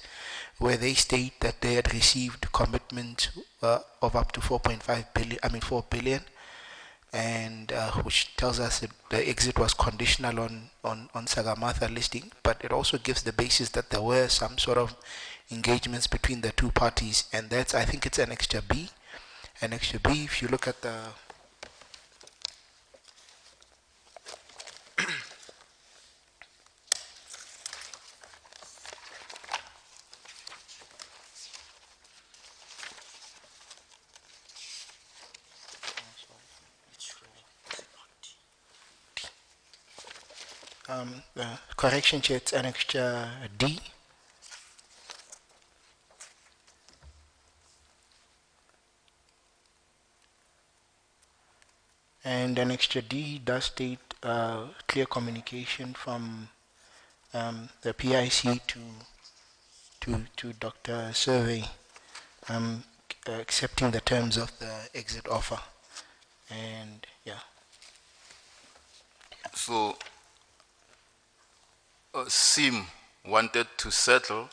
where they state that they had received commitment of up to 4.5 billion, I mean 4 billion, and which tells us that the exit was conditional on Sagamata listing, but it also gives the basis that there were some sort of engagements between the two parties, and that's, I think it's an extra B. An extra B, if you look at the correction Chair, it's an extra D. And Annexure D does state clear communication from the PIC to Dr. Survey, accepting the terms of the exit offer. And yeah. So, SIM wanted to settle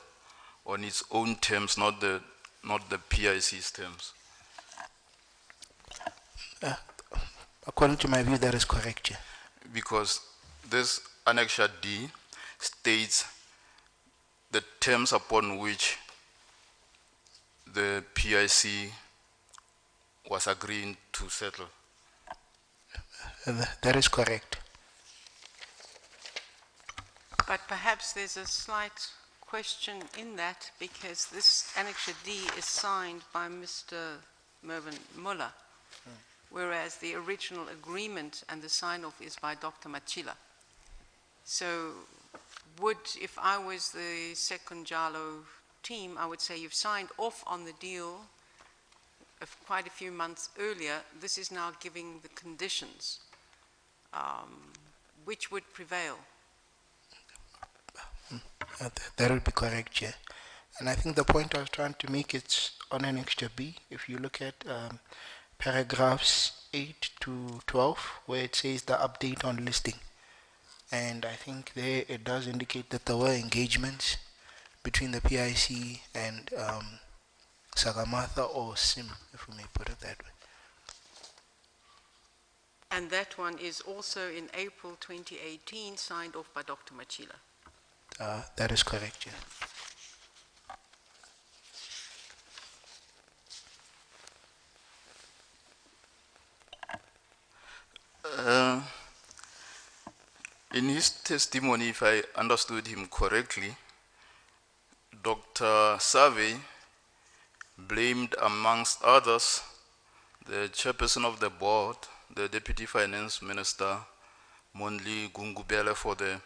on its own terms, not the PIC's terms. According to my view, that is correct, yeah. Because this Annexure D states the terms upon which the PIC was agreeing to settle. That is correct. But perhaps there's a slight question in that, because this Annexure D is signed by Mr. Mervyn Muller, whereas the original agreement and the sign-off is by Dr. Mochilas. So if I was the second Jalo team, I would say you've signed off on the deal of quite a few months earlier. This is now giving the conditions. Which would prevail? That would be correct, yeah. And I think the point I was trying to make is on Annexure B. If you look at paragraphs 8 to 12, where it says the update on listing. And I think there it does indicate that there were engagements between the PIC and Sagamatha or SIM, if we may put it that way. And that one is also in April 2018, signed off by Dr. Mochilas. That is correct, yeah. In his testimony, if I understood him correctly, Dr. Survey blamed, amongst others, the chairperson of the board, the Deputy Finance Minister, Mondli Gungubele, for the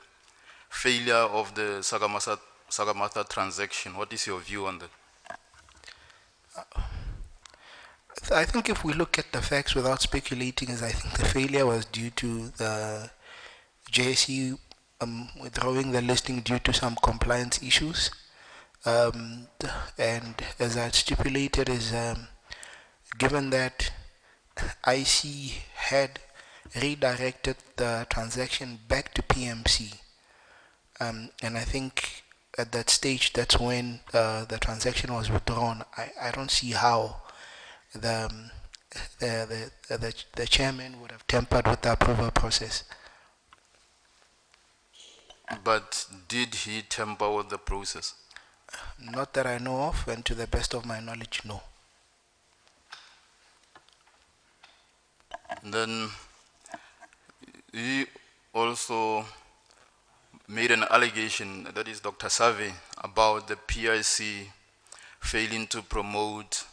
failure of the Sagamatha transaction. What is your view on that? I think if we look at the facts without speculating, I think the failure was due to the JSE withdrawing the listing due to some compliance issues. And as I stipulated, is given that IC had redirected the transaction back to PMC, and I think at that stage that's when the transaction was withdrawn. I don't see how the chairman would have tampered with the approval process. But did he tamper with the process? Not that I know of, and to the best of my knowledge, no. Then he also made an allegation, that is Dr. Survey, about the PIC failing to promote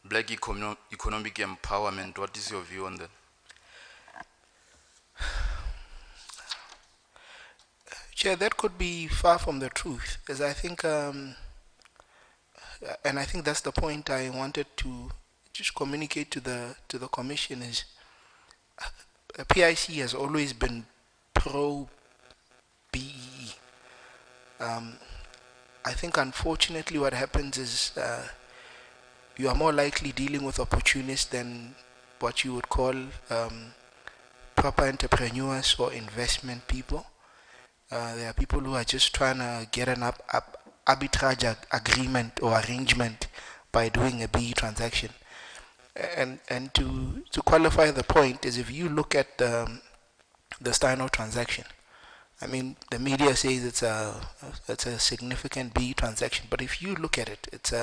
black economic empowerment. What is your view on that? Chair, that could be far from the truth, as I think, and I think that's the point I wanted to just communicate to the commission is, PIC has always been pro-BEE. I think unfortunately what happens is you are more likely dealing with opportunists than what you would call proper entrepreneurs or investment people. There are people who are just trying to get an arbitrage agreement or arrangement by doing a BE transaction. And to qualify the point is, if you look at the Steino transaction, I mean, the media says it's a significant BE transaction, but if you look at it, it's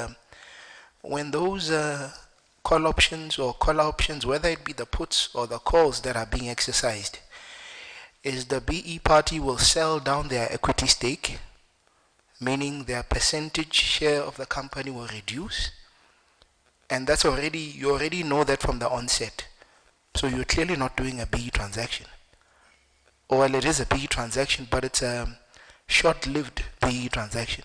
when those call options or collar options, whether it be the puts or the calls that are being exercised, is the BE party will sell down their equity stake, meaning their percentage share of the company will reduce, and that's already, you already know that from the onset. So you're clearly not doing a BE transaction. Well, it is a BE transaction, but it's a short-lived BE transaction.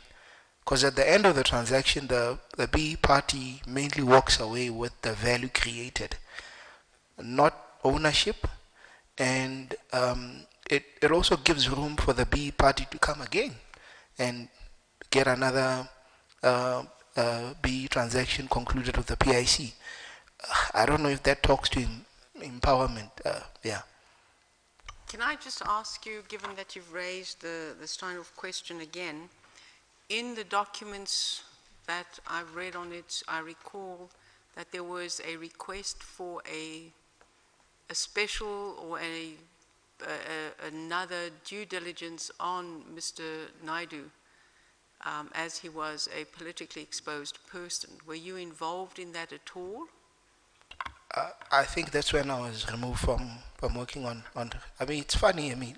Because at the end of the transaction, the BE party mainly walks away with the value created, not ownership, and it also gives room for the B party to come again and get another B transaction concluded with the PIC. I don't know if that talks to empowerment. Yeah. Can I just ask you, given that you've raised the Steinhoff question again, in the documents that I've read on it, I recall that there was a request for a special or another due diligence on Mr. Naidu, as he was a politically exposed person. Were you involved in that at all? I think that's when I was removed from working on. I mean, it's funny. I mean,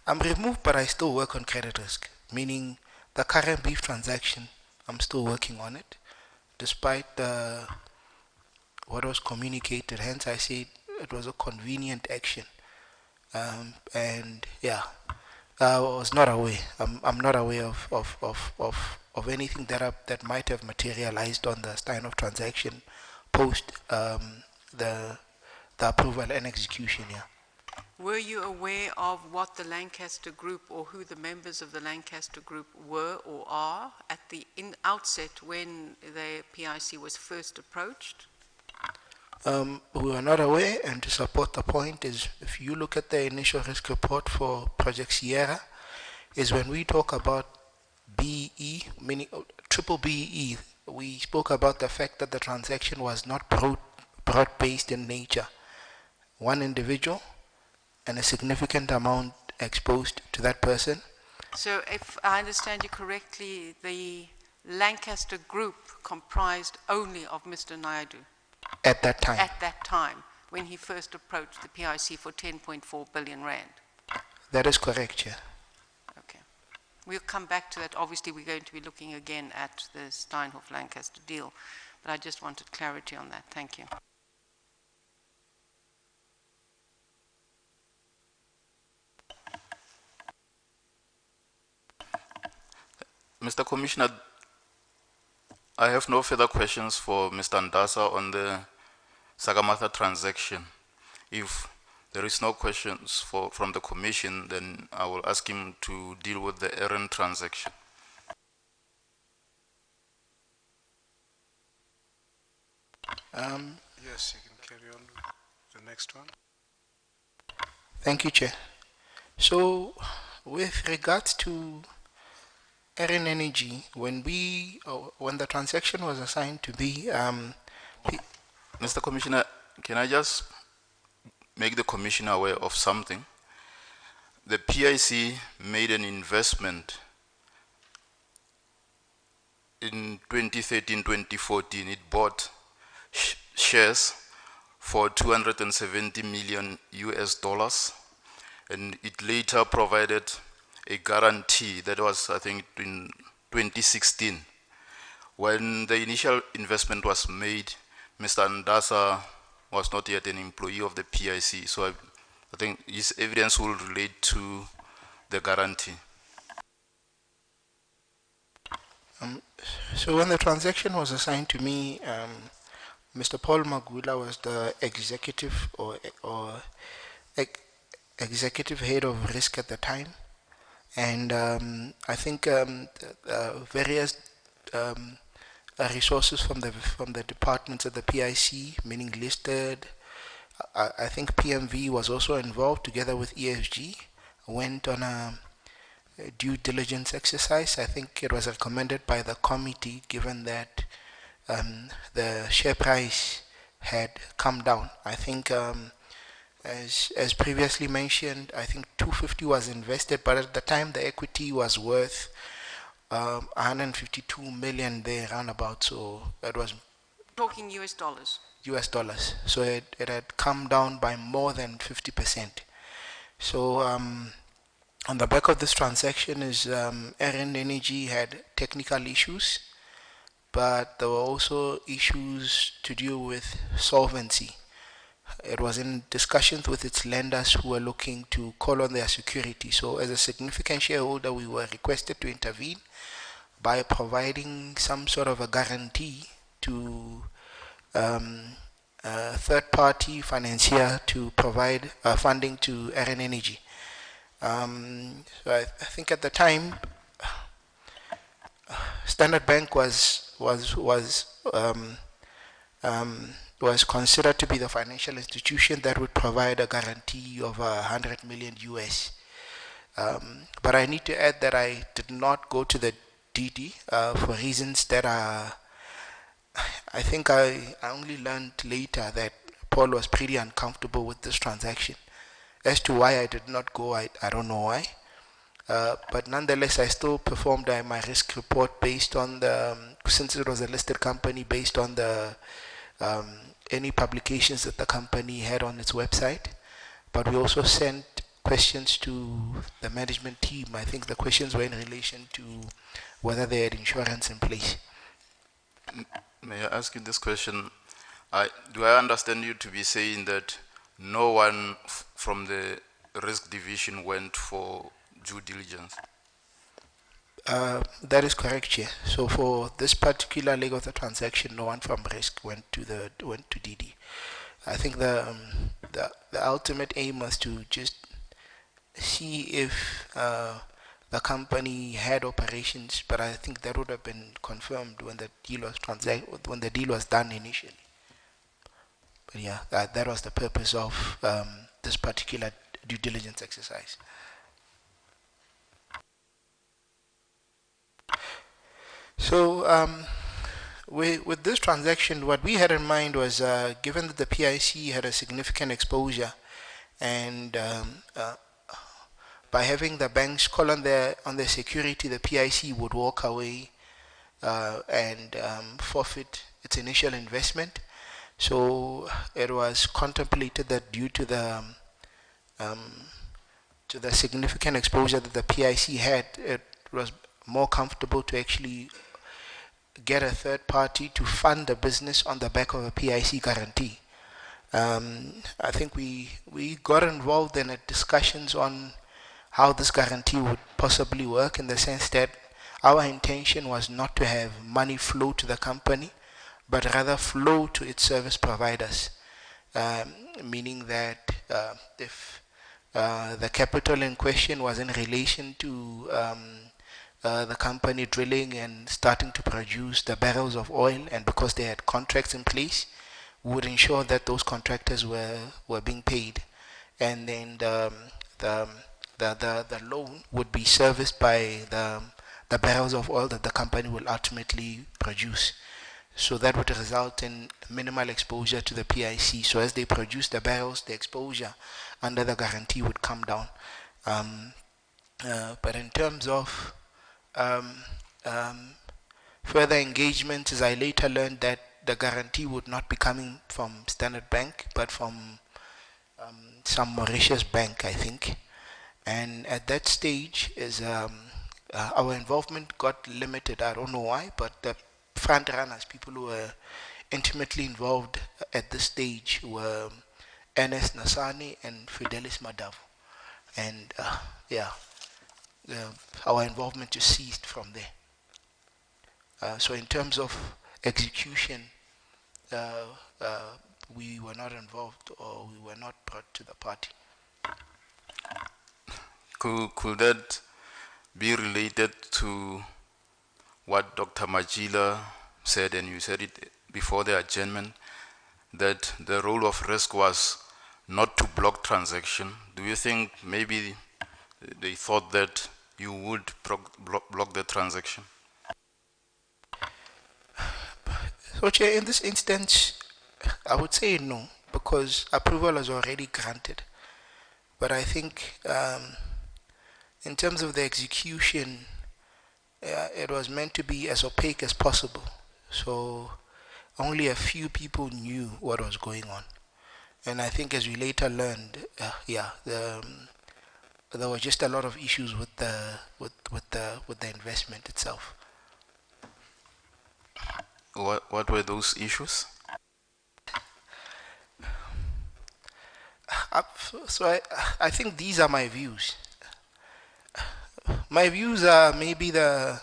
I'm removed, but I still work on credit risk. Meaning, the current beef transaction, I'm still working on it, despite what was communicated. Hence, I said it was a convenient action. And yeah, I was not aware. I'm not aware of anything that might have materialized on the Steinhoff transaction post the approval and execution. Yeah. Were you aware of what the Lancaster Group or who the members of the Lancaster Group were or are at the outset when the PIC was first approached? We were not aware, and to support the point is, if you look at the initial risk report for Project Sierra, is when we talk about BE, meaning triple BE, we spoke about the fact that the transaction was not broad-based in nature. One individual and a significant amount exposed to that person. So if I understand you correctly, the Lancaster Group comprised only of Mr. Naidu? At that time. At that time, when he first approached the PIC for 10.4 billion rand? That is correct, yeah. Okay. We'll come back to that. Obviously, we're going to be looking again at the Steinhoff-Lancaster deal, but I just wanted clarity on that. Thank you. Mr. Commissioner, I have no further questions for Mr. Ndasa on the Sagamatha transaction. If there is no questions from the Commission, then I will ask him to deal with the Aaron transaction. Yes, you can carry on with the next one. Thank you, Chair. So, with regards to Aaron Energy, when the transaction was assigned to be, Mr. Commissioner, can I just make the Commissioner aware of something? The PIC made an investment in 2013-2014. It bought shares for 270 million US dollars, and it later provided a guarantee. That was, I think, in 2016. When the initial investment was made, Mr. Ndasa was not yet an employee of the PIC, so I think his evidence will relate to the guarantee. So when the transaction was assigned to me, Mr. Paul Magula was the executive executive head of risk at the time, and I think various resources from the departments of the PIC, meaning listed. I think PMV was also involved together with ESG. Went on a due diligence exercise. I think it was recommended by the committee, given that the share price had come down. I think, as previously mentioned, I think 250 was invested, but at the time the equity was worth 152 million there, roundabout. So it was talking US dollars. US dollars. So it had come down by more than 50%. So on the back of this transaction is Aaron Energy had technical issues, but there were also issues to do with solvency. It was in discussions with its lenders who were looking to call on their security. So as a significant shareholder, we were requested to intervene by providing some sort of a guarantee to third-party financier to provide funding to Aaron Energy. So I think at the time, Standard Bank was considered to be the financial institution that would provide a guarantee of 100 million US. But I need to add that I did not go to the DD for reasons that are, I think I only learned later that Paul was pretty uncomfortable with this transaction. As to why I did not go, I don't know why. But nonetheless, I still performed my risk report based on the, since it was a listed company, based on the any publications that the company had on its website. But we also sent questions to the management team. I think the questions were in relation to whether they had insurance in place. May I ask you this question? Do I understand you to be saying that no one from the risk division went for due diligence? That is correct, Chair. So for this particular leg of the transaction, no one from risk went to DD. I think the ultimate aim was to just see if the company had operations, but I think that would have been confirmed when the deal was done initially. But yeah, that was the purpose of this particular due diligence exercise. So with this transaction, what we had in mind was, given that the PIC had a significant exposure, and by having the banks call on their security, the PIC would walk away and forfeit its initial investment. So it was contemplated that due to the significant exposure that the PIC had, it was more comfortable to actually get a third party to fund the business on the back of a PIC guarantee. I think we got involved in discussions on how this guarantee would possibly work, in the sense that our intention was not to have money flow to the company, but rather flow to its service providers, meaning that if the capital in question was in relation to the company drilling and starting to produce the barrels of oil, and because they had contracts in place, we would ensure that those contractors were being paid, and then the loan would be serviced by the barrels of oil that the company will ultimately produce. So that would result in minimal exposure to the PIC. So as they produce the barrels, the exposure under the guarantee would come down. But in terms of further engagement, as I later learned that the guarantee would not be coming from Standard Bank, but from some Mauritius bank, I think. And at that stage, our involvement got limited. I don't know why, but the front runners, people who were intimately involved at this stage, were Ernest Nasani and Fidelis Madavu. And our involvement just ceased from there. So in terms of execution, we were not involved, or we were not brought to the party. Could that be related to what Dr. Mochilas said, and you said it before the adjournment, that the role of risk was not to block transaction? Do you think maybe they thought that you would block the transaction? So, Chair, in this instance, I would say no, because approval is already granted. But I think in terms of the execution, it was meant to be as opaque as possible. So only a few people knew what was going on. And I think, as we later learned, there were just a lot of issues with the investment itself. What were those issues? So I think these are my views. My views are maybe the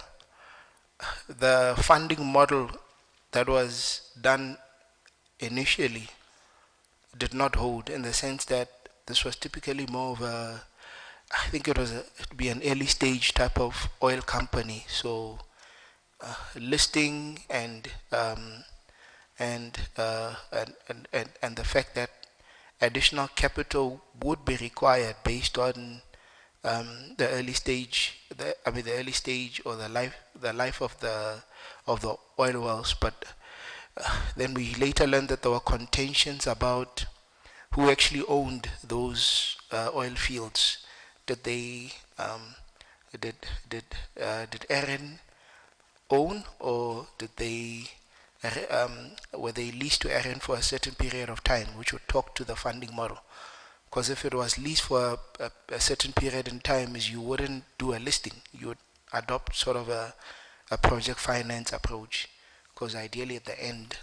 funding model that was done initially did not hold, in the sense that this was typically more of a, I think it'd be an early stage type of oil company. So listing and the fact that additional capital would be required based on the early stage, the early stage or the life of the oil wells. But then we later learned that there were contentions about who actually owned those oil fields. Did they did Aaron own, or did they were they leased to Aaron for a certain period of time, which would talk to the funding model? Because if it was leased for a certain period in time, is you wouldn't do a listing, you would adopt sort of a project finance approach, because ideally at the end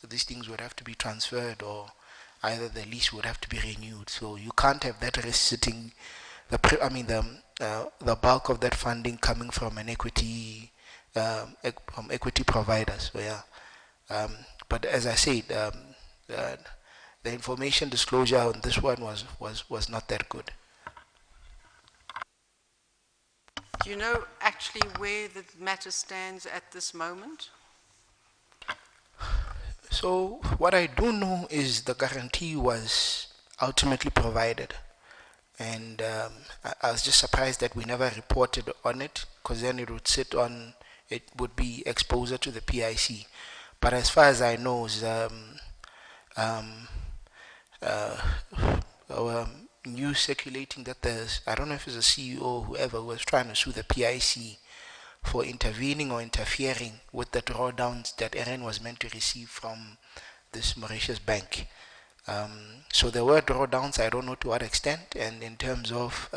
these things would have to be transferred, or either the lease would have to be renewed. So you can't have that risk sitting, the bulk of that funding coming from an equity from equity providers. So yeah, but as I said, the information disclosure on this one was not that good. Do you know actually where the matter stands at this moment? So what I do know is the guarantee was ultimately provided, and I was just surprised that we never reported on it, because then it would be exposure to the PIC. But as far as I know, is news circulating that there's, I don't know if it's a CEO or whoever, was trying to sue the PIC for intervening or interfering with the drawdowns that Aaron was meant to receive from this Mauritius bank. So there were drawdowns, I don't know to what extent, and in terms of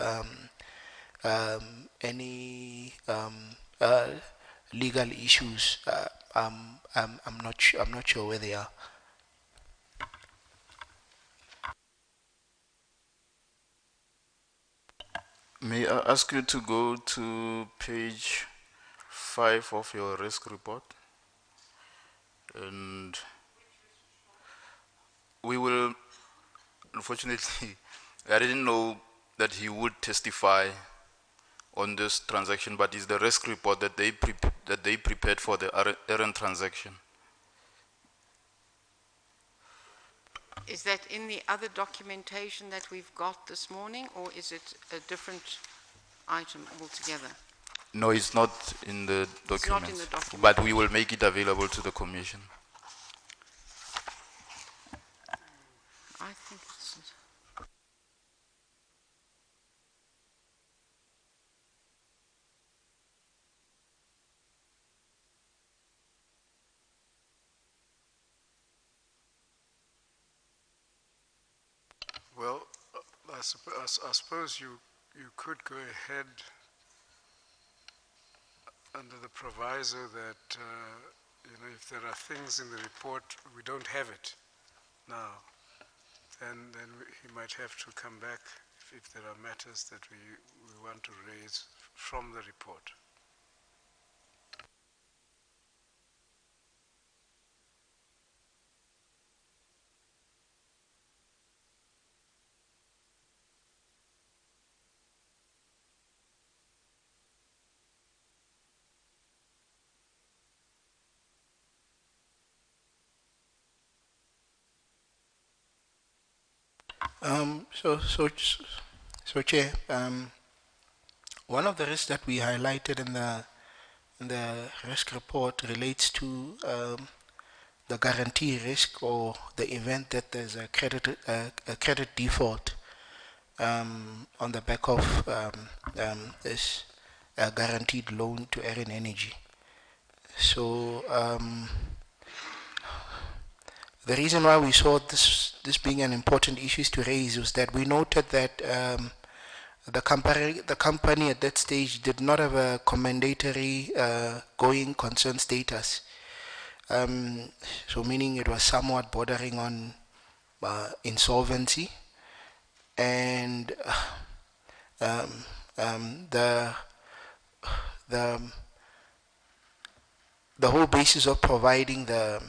any legal issues, I'm not sure where they are. May I ask you to go to page 5 of your risk report? And we will, unfortunately, I didn't know that he would testify on this transaction, but it's the risk report that they prepared for the Aaron transaction. Is that in the other documentation that we've got this morning, or is it a different item altogether? No, it's not in the documents, It's not in the document. but we will make it available to the commission. I think it's... Well, I suppose you could go ahead under the proviso that if there are things in the report we don't have it now, then he might have to come back if there are matters that we want to raise from the report. So Chair, one of the risks that we highlighted in the risk report relates to the guarantee risk, or the event that there's a credit default on the back of this guaranteed loan to Aaron Energy. So the reason why we saw this being an important issue to raise was that we noted that the company at that stage did not have a commendatory going concern status. So meaning it was somewhat bordering on insolvency, and the whole basis of providing the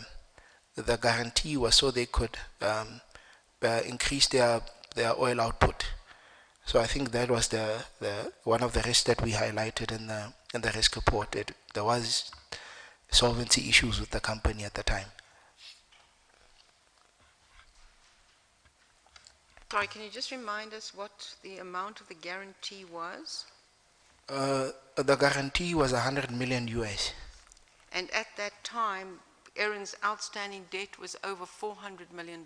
guarantee was so they could increase their oil output. So I think that was the one of the risks that we highlighted in the risk report. There was solvency issues with the company at the time. Sorry, can you just remind us what the amount of the guarantee was? The guarantee was 100 million US. And at that time, Erin's outstanding debt was over $400 million.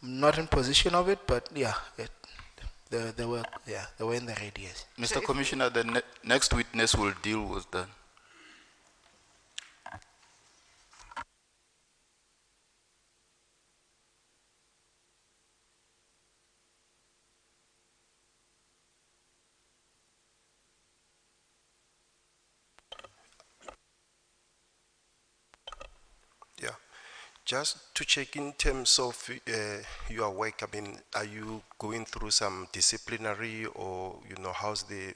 Not in position of it, but yeah, they were in the red, yes. Mr. Commissioner, the next witness will deal with that. Yeah, just to check in terms of your work, I mean, are you going through some disciplinary or, you know, how's the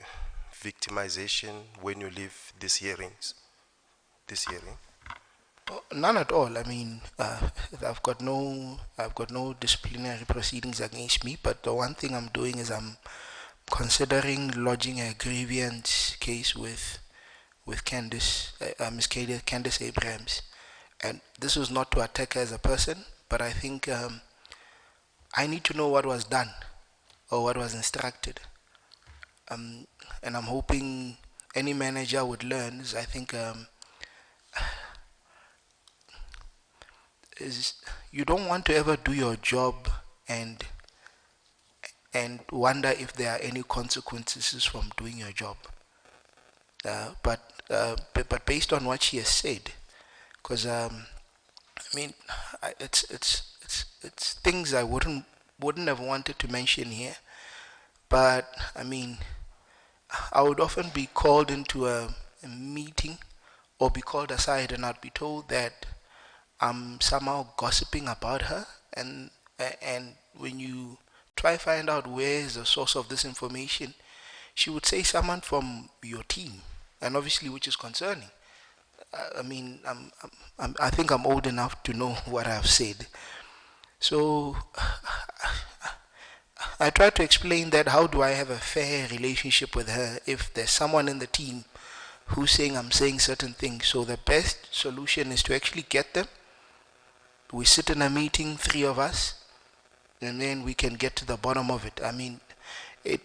victimization when you leave these hearings, this hearing? Oh, none at all. I mean, I've got no disciplinary proceedings against me, but the one thing I'm doing is I'm considering lodging a grievance case with Candice, Ms. Candice Abrams. And this was not to attack her as a person, but I think I need to know what was done or what was instructed. And I'm hoping any manager would learn, is I think is you don't want to ever do your job and wonder if there are any consequences from doing your job. But based on what she has said, because I mean, it's things I wouldn't have wanted to mention here, but I mean, I would often be called into a meeting or be called aside, and I'd be told that I'm somehow gossiping about her, and when you try find out where is the source of this information, she would say someone from your team, and obviously which is concerning. I mean, I think I'm old enough to know what I've said. So I try to explain that how do I have a fair relationship with her if there's someone in the team who's saying I'm saying certain things. So the best solution is to actually get them. We sit in a meeting, 3 of us, and then we can get to the bottom of it. I mean, it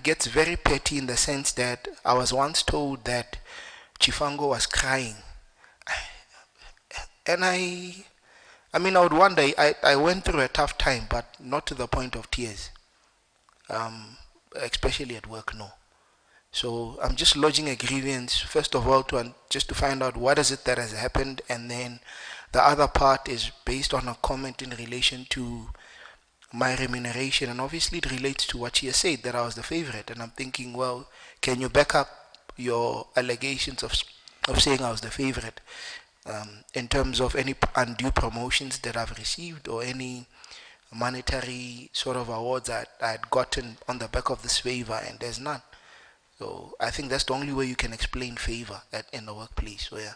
gets very petty in the sense that I was once told that Chifango was crying. And I would wonder, I went through a tough time, but not to the point of tears. Especially at work, no. So I'm just lodging a grievance, first of all, just to find out what is it that has happened, and then the other part is based on a comment in relation to my remuneration, and obviously it relates to what she has said, that I was the favorite, and I'm thinking, well, can you back up your allegations of saying I was the favorite in terms of any undue promotions that I've received or any monetary sort of awards I had gotten on the back of this favor, and there's none. So I think that's the only way you can explain favor in the workplace. So yeah.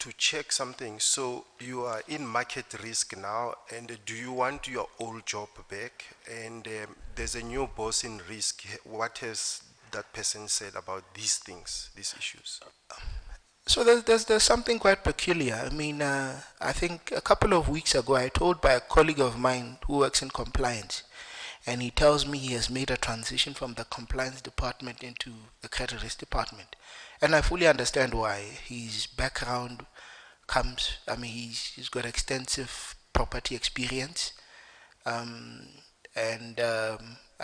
To check something, so you are in market risk now, and do you want your old job back? And there's a new boss in risk. What has that person said about these things, these issues? So there's something quite peculiar. I mean, I think a couple of weeks ago I told by a colleague of mine who works in compliance, and he tells me he has made a transition from the compliance department into the credit risk department. And I fully understand why. His background comes, I mean, he's got extensive property experience. I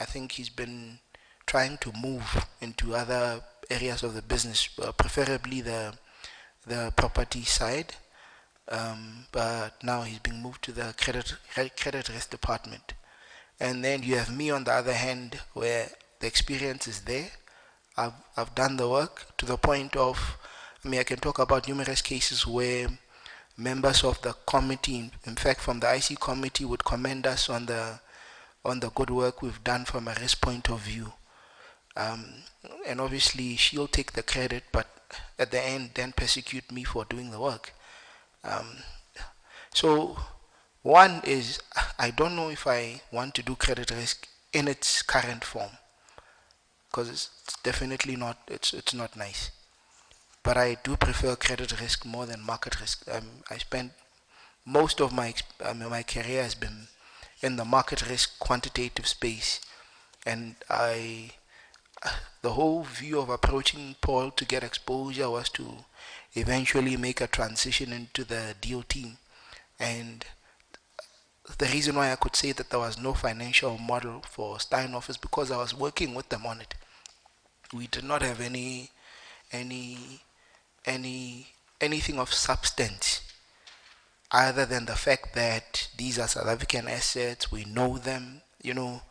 think he's been trying to move into other areas of the business, preferably the property side. But now he's being moved to the credit risk department. And then you have me on the other hand, where the experience is there. I've done the work to the point of, I mean, I can talk about numerous cases where members of the committee, in fact from the IC committee, would commend us on the good work we've done from a risk point of view. And obviously she'll take the credit, but at the end then persecute me for doing the work. So one is, I don't know if I want to do credit risk in its current form, because it's definitely not, it's not nice. But I do prefer credit risk more than market risk. I spent most of my my career has been in the market risk quantitative space, and the whole view of approaching Paul to get exposure was to eventually make a transition into the deal team. And the reason why I could say that there was no financial model for Steinhoff is because I was working with them on it. We did not have anything of substance other than the fact that these are South African assets, we know them, you know,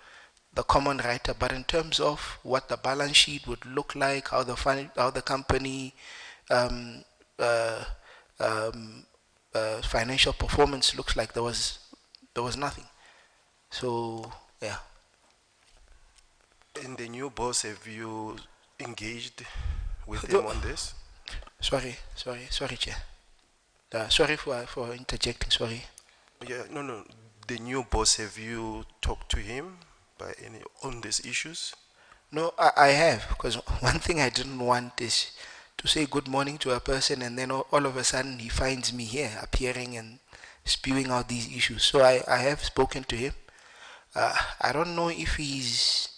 the common writer. But in terms of what the balance sheet would look like, how the company financial performance looks like, there was nothing. So yeah. And the new boss, have you engaged with him on this? Sorry, Chair. Sorry for interjecting. Sorry. Yeah, no. The new boss, have you talked to him on these issues? No, I have, because one thing I didn't want is to say good morning to a person and then all of a sudden he finds me here appearing and spewing out these issues. So I have spoken to him. I don't know if he's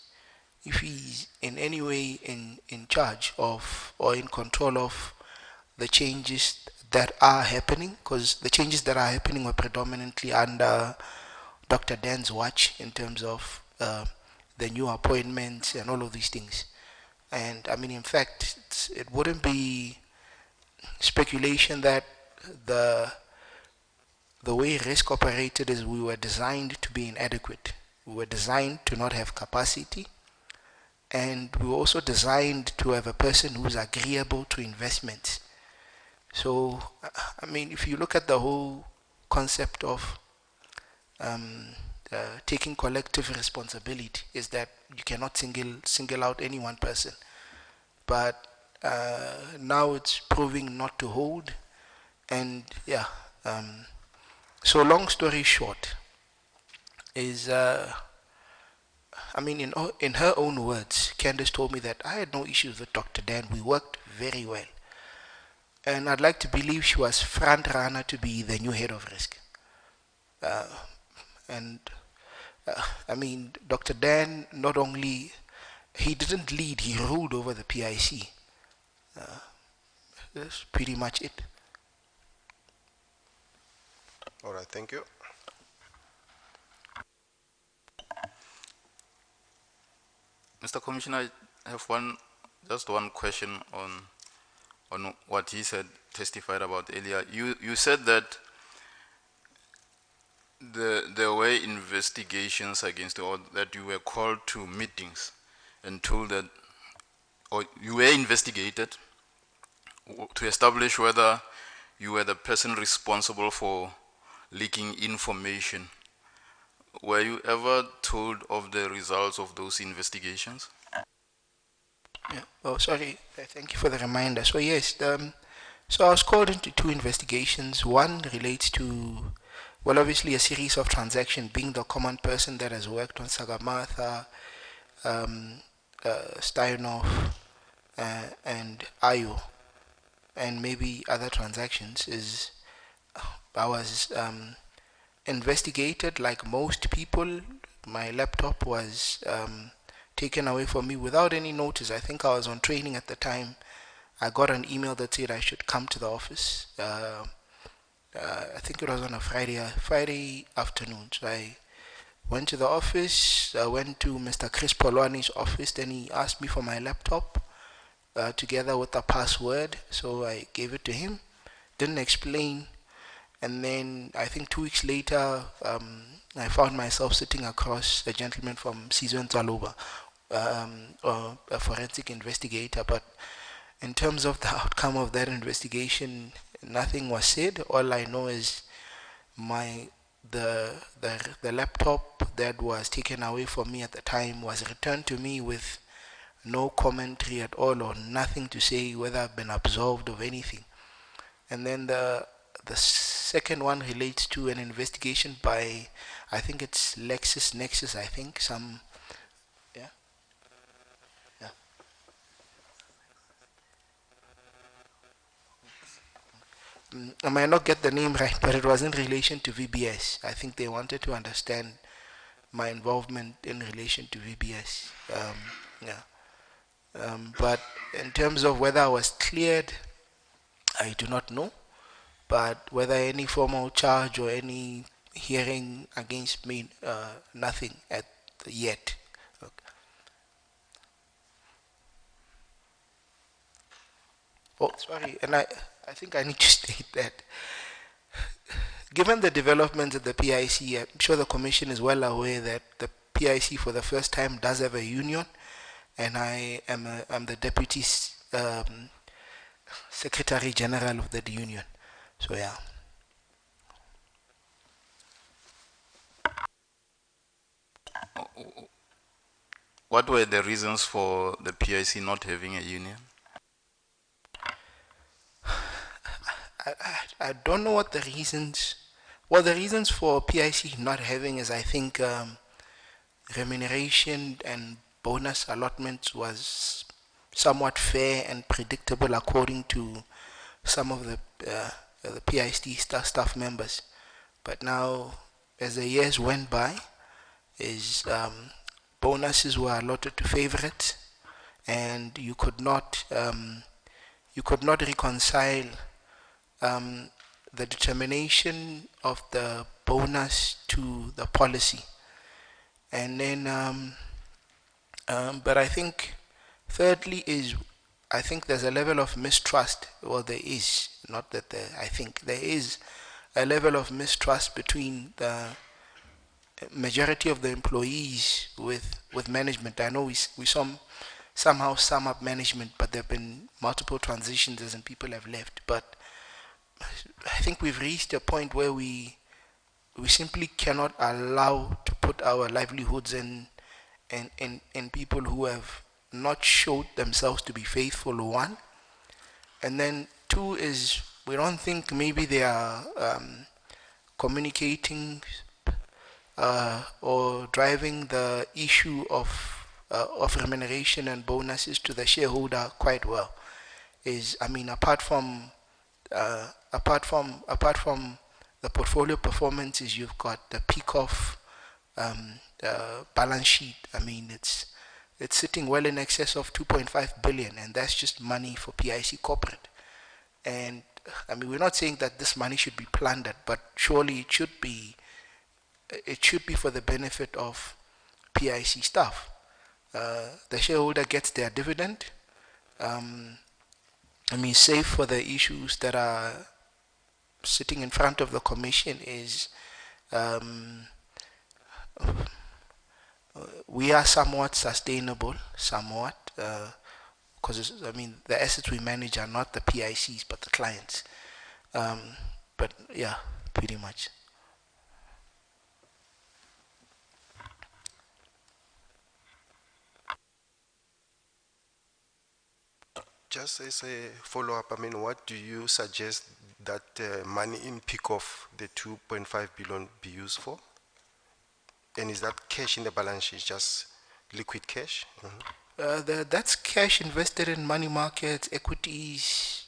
in any way in charge of or in control of the changes that are happening, because the changes that are happening were predominantly under Dr. Dan's watch in terms of the new appointments and all of these things. And I mean, in fact, it wouldn't be speculation that the way risk operated is we were designed to be inadequate. We were designed to not have capacity, and we were also designed to have a person who's agreeable to investments. So, I mean, if you look at the whole concept of taking collective responsibility, is that you cannot single out any one person. But now it's proving not to hold, and yeah. So long story short is, I mean, in her own words, Candace told me that I had no issues with Dr. Dan. We worked very well. And I'd like to believe she was front runner to be the new head of risk. I mean, Dr. Dan, not only, he didn't lead, he ruled over the PIC. That's pretty much it. All right, thank you. Mr. Commissioner, I have just one question on what he testified about earlier. You said that there were investigations against or that you were called to meetings and told that, or you were investigated to establish whether you were the person responsible for leaking information. Were you ever told of the results of those investigations? Yeah. Oh, sorry. Thank you for the reminder. So yes, so I was called into two investigations. One relates to, well, obviously a series of transactions, being the common person that has worked on Sagamartha, Steinhoff, and Ayo, and maybe other transactions. Is I was investigated like most people. My laptop was taken away from me without any notice. I think I was on training at the time. I got an email that said I should come to the office. I think it was on a Friday afternoon. So I went to the office. I went to Mr. Chris Polwani's office. Then he asked me for my laptop together with a password. So I gave it to him. Didn't explain. And then I think 2 weeks later, I found myself sitting across a gentleman from Sizwe Ntswaloba, a forensic investigator. But in terms of the outcome of that investigation, nothing was said. All I know is the laptop that was taken away from me at the time was returned to me with no commentary at all, or nothing to say whether I've been absolved of anything. And then the The second one relates to an investigation by, I think it's LexisNexis, I think, some, yeah? Yeah. I might not get the name right, but it was in relation to VBS. I think they wanted to understand my involvement in relation to VBS. Yeah. But in terms of whether I was cleared, I do not know. But whether any formal charge or any hearing against me, nothing yet. Okay. Oh, sorry, and I think I need to state that given the developments at the PIC, I'm sure the Commission is well aware that the PIC for the first time does have a union, and I'm the Deputy Secretary General of the union. So yeah. What were the reasons for the PIC not having a union? I don't know what the reasons. Well, the reasons for PIC not having is, I think, remuneration and bonus allotments was somewhat fair and predictable according to some of the PIC staff members. But now, as the years went by, bonuses were allotted to favorites, and you could not reconcile the determination of the bonus to the policy. And then, but I think, thirdly I think there's a level of mistrust. Well, there is, not that I think, there is a level of mistrust between the majority of the employees with management. I know we somehow sum up management, but there have been multiple transitions as in people have left. But I think we've reached a point where we simply cannot allow to put our livelihoods in people who have not showed themselves to be faithful, one. And then two is, we don't think maybe they are communicating or driving the issue of remuneration and bonuses to the shareholder quite well. Apart from the portfolio performances, you've got the peak of balance sheet. It's sitting well in excess of 2.5 billion, and that's just money for PIC corporate. And we're not saying that this money should be plundered, but surely it should be for the benefit of PIC staff. The shareholder gets their dividend. Save for the issues that are sitting in front of the Commission is we are somewhat sustainable, because the assets we manage are not the PICs but the clients. But yeah, pretty much. Just as a follow-up, what do you suggest that money in PIC of the 2.5 billion be used for? And is that cash in the balance sheet, just liquid cash? That's cash invested in money markets, equities,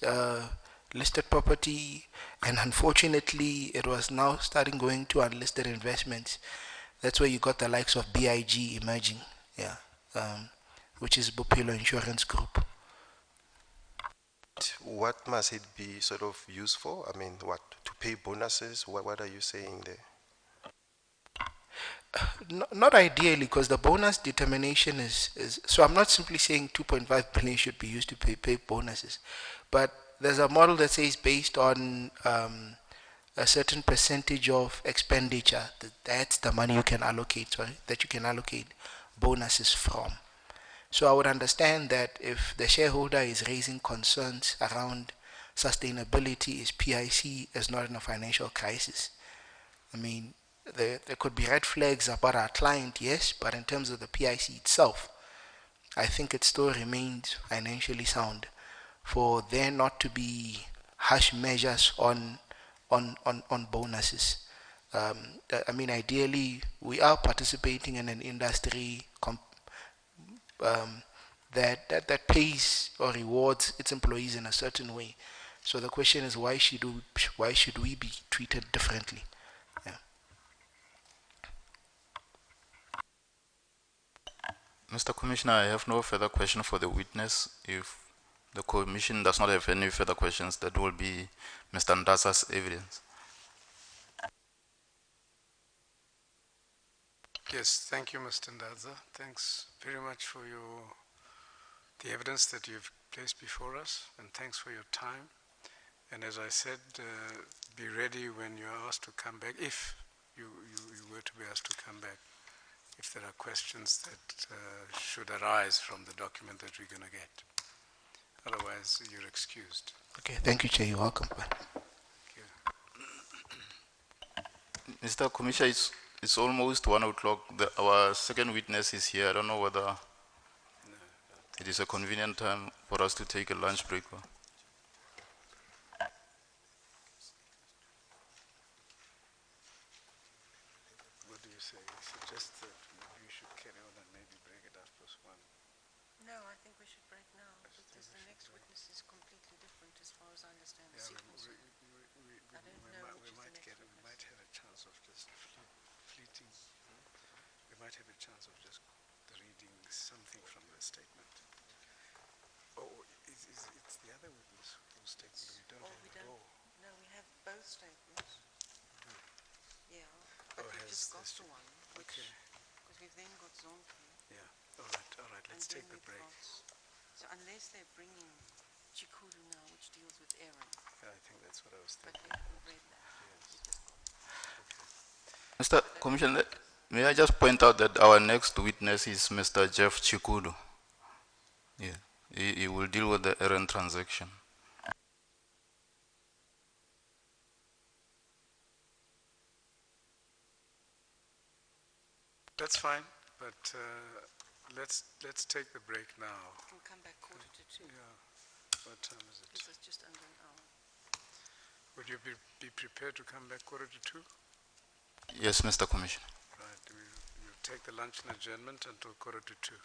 listed property, and unfortunately, it was now starting going to unlisted investments. That's where you got the likes of BIG emerging, which is Popular Insurance Group. What must it be sort of used for? What, to pay bonuses? What are you saying there? Not ideally, because the bonus determination is so I'm not simply saying 2.5 billion should be used to pay bonuses, but there's a model that says based on a certain percentage of expenditure, that's the money you can allocate, that you can allocate bonuses from. So I would understand that if the shareholder is raising concerns around sustainability, is PIC is not in a financial crisis. There could be red flags about our client, yes, but in terms of the PIC itself, I think it still remains financially sound for there not to be harsh measures on on bonuses. I mean, ideally, we are participating in an industry that pays or rewards its employees in a certain way. So the question is, why should we be treated differently? Yeah. Mr. Commissioner, I have no further question for the witness. If the Commission does not have any further questions, that will be Mr. Ndasa's evidence. Yes, thank you, Mr. Ndaza. Thanks very much for the evidence that you've placed before us, and thanks for your time. And as I said, be ready when you're asked to come back, if you were to be asked to come back, if there are questions that should arise from the document that we're going to get. Otherwise, you're excused. Okay, thank you, Chair. You're welcome. Thank you. Mr. Commissioner, it's almost 1 o'clock. Our second witness is here. I don't know whether it is a convenient time for us to take a lunch break. What do you say? You suggest that maybe we should carry on and maybe break it after +1. No, I think we should break now, because the next witness is completely different as far as I understand the sequence. I don't know which is the next witness. We might have a chance of just fleeting. We might have a chance of just reading something from the statement. Oh, it's the other witness whose statement we don't have. No, we have both statements. Yeah, but we've just got the one, because we've then got Zonke. Yeah, all right, let's take the break. So unless they're bringing Chikuru now, which deals with Aaron, Yeah, I think that's what I was but thinking. we haven't read that. Yes. Mr. Commissioner, may I just point out that our next witness is Mr. Jeff Chikudu. Yeah, he will deal with the errand transaction. That's fine, but let's take the break now. We'll come back 1:45. Yeah. What time is it? This is just under an hour. Would you be prepared to come back 1:45? Yes, Mr. Commissioner. Right. We'll take the lunch and adjournment until 1:45.